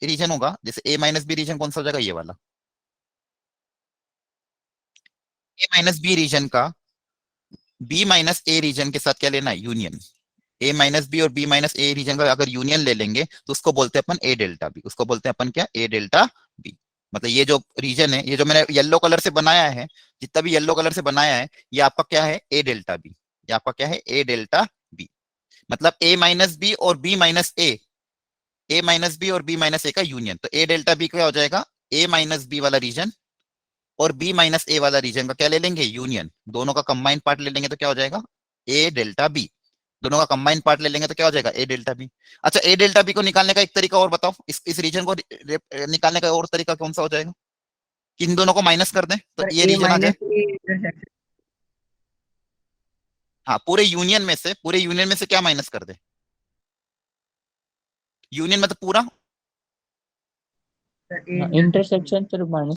रीजन होगा, जैसे ए माइनस बी रीजन कौन सा हो जाएगा, ये वाला ए माइनस बी रीजन का बी माइनस ए रीजन के साथ क्या लेना है, यूनियन। ए माइनस बी और बी माइनस ए रीजन का अगर यूनियन ले लेंगे तो उसको बोलते हैं अपन ए डेल्टा बी, उसको बोलते हैं अपन क्या ए डेल्टा बी। मतलब ये जो रीजन है, ये जो मैंने येलो कलर से बनाया है, जितना भी येलो कलर से बनाया है, ये आपका क्या है ए डेल्टा बी, ये आपका क्या है ए डेल्टा बी। मतलब ए माइनस बी और बी माइनस ए माइनस बी और बी माइनस ए का यूनियन, तो ए डेल्टा बी क्या हो जाएगा, ए माइनस बी वाला रीजन और बी माइनस ए वाला रीजन का क्या ले लेंगे, यूनियन, दोनों का कंबाइंड पार्ट ले लेंगे तो क्या हो जाएगा ए डेल्टा बी, दोनों का कंबाइंड पार्ट ले लेंगे तो क्या हो जाएगा ए डेल्टा बी। अच्छा ए डेल्टा बी को निकालने का एक तरीका और बताओ, इस रीजन को निकालने का और तरीका कौन सा हो जाएगा, कि इन दोनों को माइनस कर दें तो ये रीजन आ जाए, हाँ पूरे यूनियन में से क्या माइनस कर दे, यूनियन मतलब पूरा इंटरसेक्शन तो minus,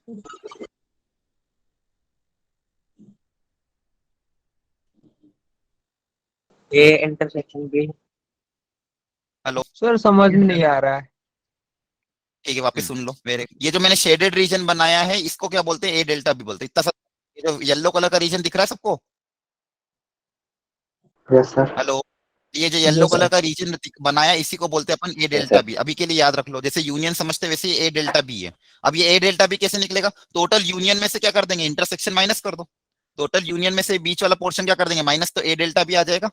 A intersection B. Hello sir समझ में नहीं आ रहा है। ठीक है वापस सुन लो मेरे, ये जो मैंने शेडेड रीजन बनाया है इसको क्या बोलते हैं ए डेल्टा बी बोलते हैं, इतना सब ये जो येलो कलर का रीजन दिख रहा है सबको, यस सर। हेलो, ये जो येलो कलर का रीजन बनाया इसी को बोलते हैं अपन ए डेल्टा बी। अभी के लिए याद रख लो, जैसे यूनियन समझते वैसे ए डेल्टा बी है। अब ये ए डेल्टा बी कैसे निकलेगा, टोटल यूनियन में से क्या कर देंगे, इंटरसेक्शन माइनस कर दो, टोटल यूनियन में से बीच वाला पोर्शन क्या कर देंगे माइनस, तो ए डेल्टा बी आ जाएगा।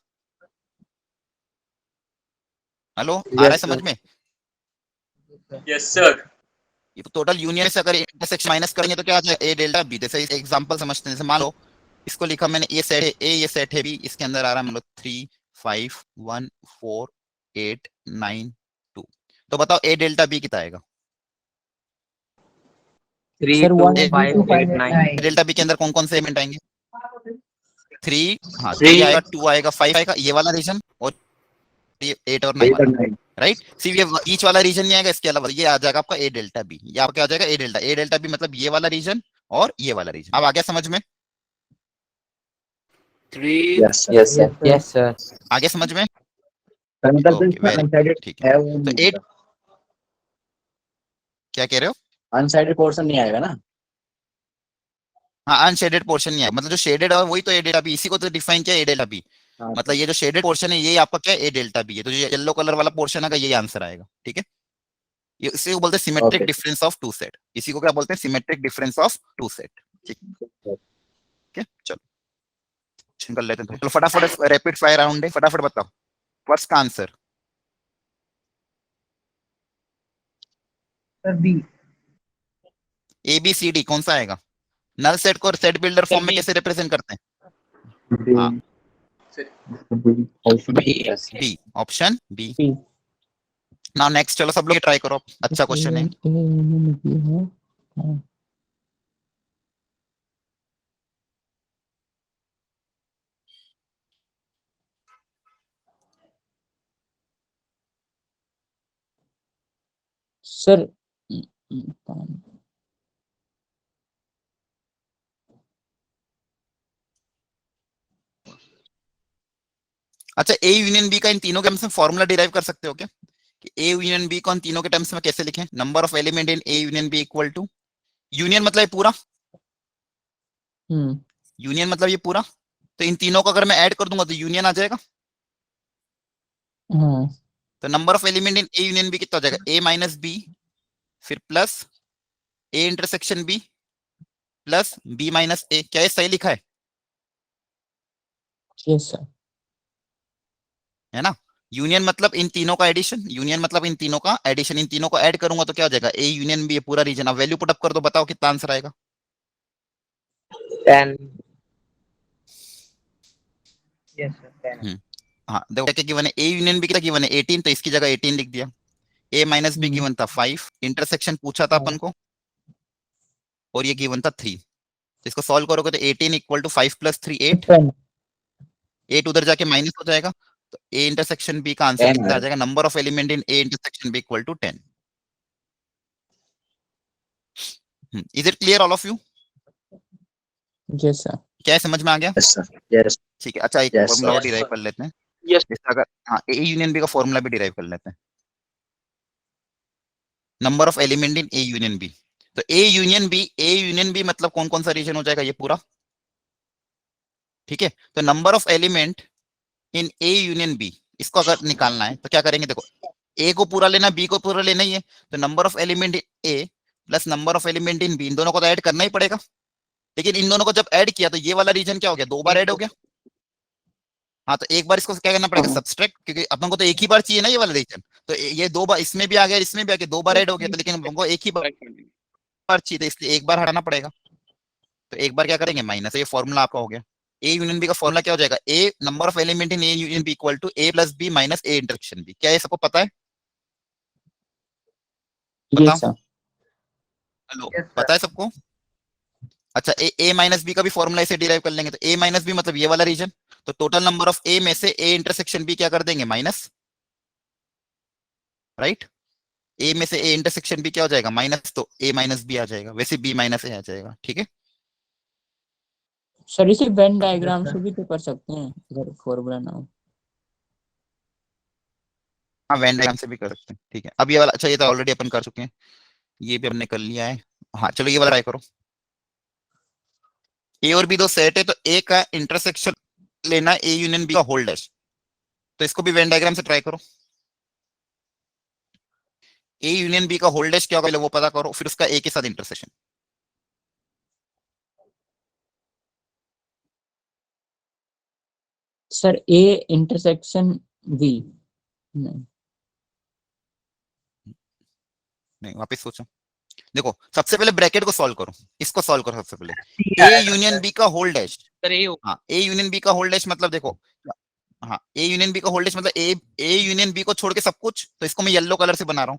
हेलो आ रहा है समझ में, यस सर। ये तो टोटल यूनियन से अगर इंटरसेक्शन माइनस करेंगे तो क्या आ जाएगा ए डेल्टा बी। जैसे एग्जांपल समझते हैं, जैसे मान लो इसको लिखा मैंने ये सेट है ए, ये सेट है बी, इसके अंदर आ रहा है मतलब 3 5 1 4 8 9 2। तो बताओ ए डेल्टा बी कितना आएगा? 3 Sir, 2 one, 5 2 8 5 9 9 डेल्टा बी के अंदर कौन कौन से एलिमेंट आएंगे? 3, हाँ 3 Three. आएगा, 2 आएगा, 5 आएगा, ये वाला रीजन, और ये 8 और 9 वाला, राइट। सी ये ईच वाला रीजन नहीं आएगा, इसके अलावा ये आ जाएगा आपका ए डेल्टा बी। ये आपका आ जाएगा ए डेल्टा बी मतलब ये वाला रीजन और ये वाला रीजन। अब आ गया समझ में? 3 Yes, sir. yes sir yes sir आ गया समझ में? मतलब Okay, इसमें very अनसाइडेड ठीक है। है वो तो 8 क्या कह रहे हो? अनसाइडेड पोर्शन नहीं आएगा ना? हाँ, अनशेडेड पोर्शन नहीं है, मतलब जो शेडेड है वही तो ए डेल्टा बी, इसी को तो डिफाइन किया ए डेल्टा बी। हाँ, मतलब ये जो शेडेड पोर्शन है ये आपका क्या है? ए डेल्टा बी है। तो जो येलो कलर वाला पोर्शन है यही आंसर आएगा, ठीक है। ये इसी को बोलते हैं symmetric Okay. Difference of two set. इसी को क्या बोलते हैं? Symmetric difference of two set. ठीक है, चलो कर लेते हैं। तो फटाफट रैपिड फायर राउंड है, फटाफट बताओ फर्स्ट का answer. Sir B. A B C D कौन सा आएगा? नल सेट को सेट बिल्डर फॉर्म में कैसे रिप्रेजेंट करते हैं? हाँ, B, option B. B. Now next, चलो सब लोग ट्राई करो, अच्छा क्वेश्चन है। Sir, अच्छा, ए यूनियन बी का इन तीनों के टर्म्स में फॉर्मूला डिराइव कर सकते हो क्या? कि ए यूनियन बी को इन तीनों के टर्म्स में कैसे लिखें? Number of element in A union B equal to, union मतलब ये पूरा, यूनियन मतलब ये पूरा, तो इन तीनों को अगर मैं ऐड कर दूंगा तो यूनियन आ जाएगा। हाँ, तो number of element in A union B कितना हो जाएगा? ए माइनस बी, फिर plus A intersection B, plus B minus A. क्या ये सही लिखा है? yes sir. है ना। यूनियन मतलब इन तीनों का एडिशन, यूनियन मतलब इन तीनों का एडिशन, इन तीनों को ऐड करूंगा तो क्या हो जाएगा? ए यूनियन बी, ये पूरा रीजन। अब वैल्यू पुट अप कर दो, बताओ कितना आंसर आएगा? 10 यस सर 10। हाँ देखो क्या गिवन है, ए यूनियन बी क्या गिवन है? 18, तो इसकी जगह 18 लिख दिया। ए माइनस बी गिवन था 5, इंटरसेक्शन पूछा था अपन को, और ये गिवन था 3। तो इसको सॉल्व करोगे तो 18 इक्वल टू 5 प्लस 3 8, 8 उधर जाके माइनस हो जाएगा। तो ए इंटरसेक्शन बी का आंसर 10 कितना आ है। जाएगा? Number of element in A intersection B equal to 10। Is it clear all of you? Yes sir. क्या है, समझ में आ गया? Yes, sir. Yes. ठीक है। अच्छा, एक Yes, फॉर्मूला sir. और डिराइव कर लेते हैं। Yes. जैसे अगर हाँ, ए यूनियन बी का फॉर्मूला भी डिराइव कर लेते हैं। Number of element in A union B, तो ए यूनियन बी मतलब कौन कौन सा रीजन हो जाएगा? ये पूरा, ठीक है। तो number of element in A union B, इसको अगर निकालना है तो क्या करेंगे? देखो, ए को पूरा लेना, बी को पूरा लेना ही है, तो number of element in A plus number of element in B, इन दोनों को तो ऐड करना ही पड़ेगा। लेकिन इन दोनों को जब ऐड किया तो ये वाला रीजन क्या हो गया? 2 बार ऐड हो गया। हाँ, तो एक बार इसको क्या करना पड़ेगा? सब्सट्रैक्ट, क्योंकि अपन को तो एक ही बार चाहिए ना ये वाला रीजन। तो ये 2 बार इसमें भी आ गया, इसमें भी आ गया, 2 बार ऐड हो गया। तो लेकिन अपन को एक ही बार चाहिए, तो इसलिए एक बार हटाना पड़ेगा। तो एक बार क्या करेंगे? माइनस। ये फॉर्मूला आपका हो गया। ए यूनियन बी का फॉर्मूला क्या हो जाएगा? A number of element in A union B equal to A plus B minus A intersection B. क्या ये सबको पता है? Yes sir. Hello, Yes, sir. पता है सबको? अच्छा, ए माइनस बी का भी फॉर्मूला इसे डिराइव कर लेंगे। तो ए माइनस बी मतलब ये वाला रीजन, तो टोटल नंबर ऑफ ए में से ए इंटरसेक्शन बी क्या कर देंगे? Minus, right. ए में से ए इंटरसेक्शन बी क्या हो जाएगा? माइनस, तो ए माइनस बी आ जाएगा, वैसे बी माइनस ए आ जाएगा, ठीक है। सर इसे वेन डायग्राम से भी तो कर सकते हैं अगर फॉर्मूला ना हो। हाँ, वेन डायग्राम से भी कर सकते हैं, ठीक है। अब ये वाला, अच्छा ये तो ऑलरेडी अपन कर चुके हैं, ये भी हमने कर लिया है। हाँ चलो, ये वाला ट्राई करो। ए और बी दो सेट है, तो ए का इंटरसेक्शन लेना ए यूनियन बी का होल डैश, तो इसको भी वेन डायग्राम से ट्राई करो। ए यूनियन बी का होल डैश क्या होगा वो पता करो, फिर उसका ए के साथ intersection. Sir A intersection B, नहीं नहीं, वापस सोचो। देखो सबसे पहले ब्रैकेट को सॉल्व करो, इसको सॉल्व करो सबसे पहले। ए यूनियन बी का होल डैश, सर ये हाँ ए यूनियन बी का होल डैश मतलब देखो, हाँ ए यूनियन बी का होल डैश मतलब ए यूनियन बी को छोड़ के सब कुछ, तो इसको मैं येलो कलर से बना रहा हूँ।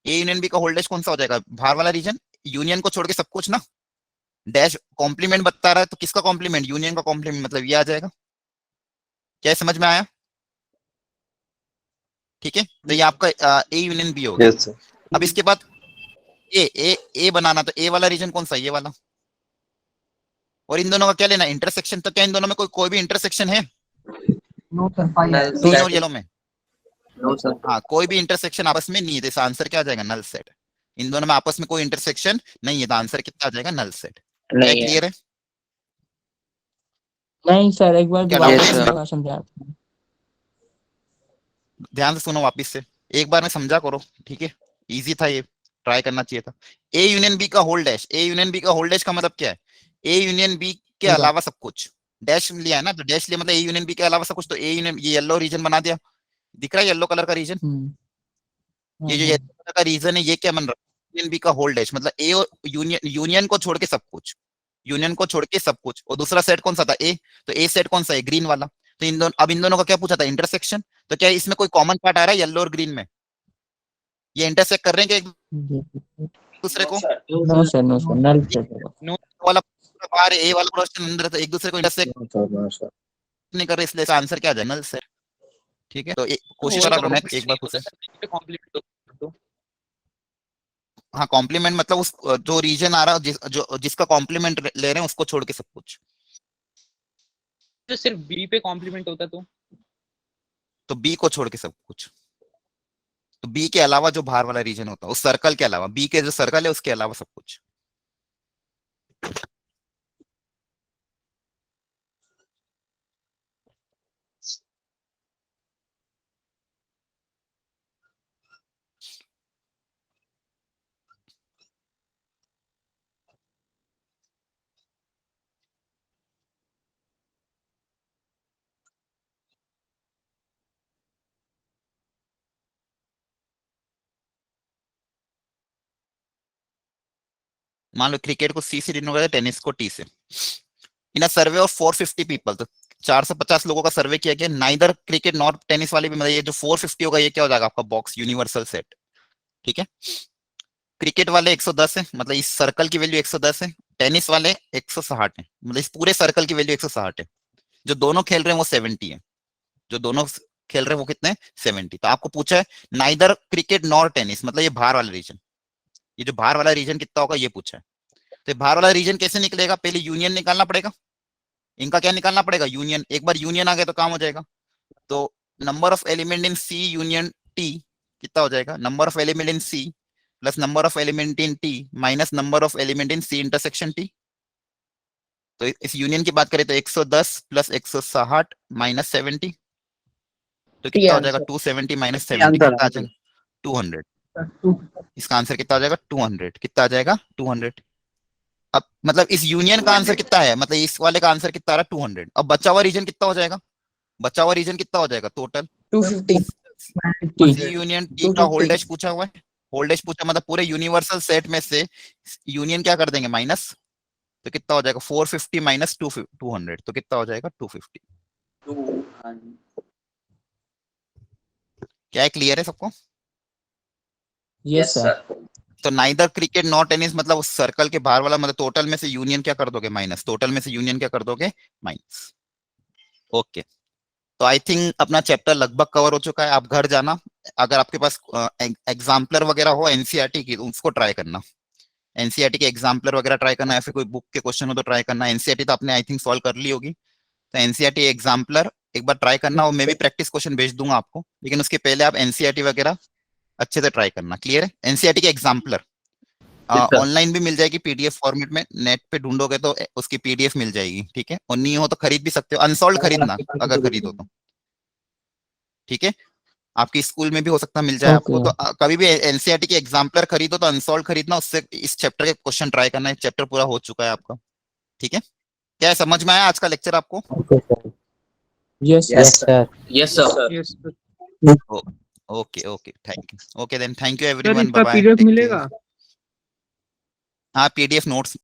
ए यूनियन बी का होल डैश कौन सा हो जाएगा, बाहर वाला रीजन, यूनियन को छोड़ के सब कुछ ना, डैश कॉम्प्लीमेंट बता रहा है, तो किसका कॉम्प्लीमेंट, यूनियन का कॉम्प्लीमेंट, मतलब ये आ जाएगा। क्या समझ में आया? ठीक है, तो ये आपका ए यूनियन बी हो गया। Yes sir. अब इसके बाद ए बनाना, तो ए वाला रीजन कौन सा, ये वाला, और इन दोनों का क्या लेना, इंटरसेक्शन। तो क्या इन दोनों में कोई भी इंटरसेक्शन है, नो सर 5 ग्रीन और येलो में? No sir. हाँ कोई भी इंटरसेक्शन आपस में नहीं है, तो इसका आंसर क्या आ जाएगा, नल सेट। इन दोनों में आपस में कोई इंटरसेक्शन नहीं है, तो आंसर कितना आ जाएगा, नल सेट। क्या नहीं है। क्लियर है? नहीं सर, एक बार क्या दोबारा doubt है इसमें? दोबारा समझा। ध्यान से सुनो वापिस से, एक बार में समझा करो, ठीक है, इजी था ये, ट्राई करना चाहिए था। ए यूनियन बी का whole dash, A union B का होल डैश का मतलब क्या है, ए यूनियन बी के अलावा सब कुछ, डैश लिया है ना, तो डैश लिया मतलब ए यूनियन बी के अलावा सब कुछ, तो ए यूनियन, ये येलो रीजन बना दिया, दिख रहा है येलो कलर का रीजन, ये जो येलो कलर का रीजन है, ये क्या बन रहा है, यूनियन बी का होल डैश मतलब ए और यूनियन को छोड़ के सब कुछ, यूनियन को छोड़ के सब कुछ। और दूसरा सेट कौन सा था, ए, तो ए सेट कौन सा है, ग्रीन वाला। तो इन दोनों, अब इन दोनों का क्या पूछा था, इंटरसेक्शन। तो क्या इसमें कोई कॉमन पार्ट आ रहा है येलो और ग्रीन में, ये इंटरसेक्ट कर रहे हैं क्या एक दूसरे को? No sir, no sir, null set होगा। नो वाला बाहर, ए वाला क्वेश्चन अंदर, तो एक दूसरे को इंटरसेक्ट नहीं कर रहे, इसलिए इसका आंसर क्या आ जाए, नल सेट। ठीक है, तो कोशिश करा करो, एक बार खुद से। हाँ कॉम्प्लीमेंट मतलब उस जो रीजन आ रहा है, जिसका कॉम्प्लीमेंट ले रहे हैं उसको छोड़ के सब कुछ। तो सिर्फ बी पे कॉम्प्लीमेंट होता तो बी को छोड़ के सब कुछ, तो बी के अलावा जो बाहर वाला रीजन होता है, उस सर्कल के अलावा, बी के जो सर्कल है उसके अलावा सब कुछ। मान लो क्रिकेट को सी से डिनोट करते हैं, टेनिस को टी से। इन अ सर्वे ऑफ 450 पीपल, तो 450 लोगों का सर्वे किया गया, नाइदर क्रिकेट नॉर टेनिस वाले भी, मतलब ये जो 450 होगा ये क्या हो जाएगा आपका बॉक्स यूनिवर्सल सेट। ठीक है, क्रिकेट वाले 110 है, मतलब इस सर्कल की वैल्यू 110 है, टेनिस वाले 160 है, मतलब इस पूरे सर्कल की वैल्यू 160 है, जो दोनों खेल रहे हैं वो 70 है, जो दोनों खेल रहे हैं वो कितने, 70। तो आपको पूछा है नाइदर क्रिकेट नॉर टेनिस, मतलब ये बाहर वाला रीजन, ये जो बाहर वाला रीजन कितना होगा ये पूछा है। तो बाहर वाला रीजन कैसे निकलेगा, पहले यूनियन निकालना पड़ेगा, इनका क्या निकालना पड़ेगा, यूनियन। एक बार यूनियन आ गया तो काम हो जाएगा। तो number of element in C union T कितना हो जाएगा, number of element in C plus number of element in T minus number of element in C intersection T. तो इस यूनियन की बात करें तो 110 प्लस 160 माइनस 70, तो कितना हो जाएगा, 270 माइनस 70 कितना आ जाएगा, 200। इसका आंसर कितना आ जाएगा, 200। कितना आ जाएगा, 200। अब मतलब इस यूनियन का आंसर कितना है, मतलब इस वाले का आंसर कितना आ रहा है, 200। अब बचा हुआ रीजन कितना हो जाएगा, बचा हुआ रीजन कितना हो जाएगा टोटल, 250 यूनियन टी का होल डैश पूछा हुआ है, होल डैश पूछा मतलब पूरे यूनिवर्सल सेट में से यूनियन क्या कर देंगे, माइनस। तो कितना हो जाएगा, 450 माइनस 200, तो कितना हो जाएगा, 250। क्या है, क्लियर है सबको? Yes sir. तो नाइदर क्रिकेट नॉट टेनिस मतलब उस सर्कल के बाहर वाला, मतलब टोटल में से यूनियन क्या कर दोगे, माइनस, टोटल में से यूनियन क्या कर दोगे, माइनस। ओके, तो आई थिंक अपना चैप्टर लगभग कवर हो चुका है। आप घर जाना, अगर आपके पास एग्जाम्पलर वगैरह हो एनसीईआरटी की, तो उसको ट्राई करना, एनसीईआरटी के एग्जाम्पलर वगैरह ट्राई करना, या फिर कोई बुक के क्वेश्चन हो तो ट्राई करना। एनसीईआरटी तो आपने आई थिंक सॉल्व कर ली होगी, तो एनसीईआरटी एग्जाम्पलर एक बार ट्राई करना, और मैं भी प्रैक्टिस क्वेश्चन भेज दूंगा आपको, लेकिन उसके पहले आप एनसीईआरटी वगैरह अच्छे से ट्राई करना। क्लियर है? एनसीईआरटी के एग्जाम्पलर ऑनलाइन भी मिल जाएगी पीडीएफ फॉर्मेट में, नेट पे ढूंढोगे तो उसकी पीडीएफ मिल जाएगी। ठीक है, और नहीं हो तो खरीद भी सकते हो, अनसॉल्व खरीदना अगर खरीदो तो। ठीक है, आपकी स्कूल में भी हो सकता है मिल जाए आपको। तो कभी भी एनसीईआरटी के एग्जाम्पलर खरीदो तो अनसॉल्व खरीदना, उससे इस चैप्टर के क्वेश्चन ट्राई करना। चैप्टर पूरा हो चुका है आपका। ठीक है, क्या समझ में आया आज का लेक्चर आपको? Yes sir. Yes sir. Okay okay, thank you. Okay then, thank you everyone, bye bye, PDF मिलेगा? हाँ PDF नोट्स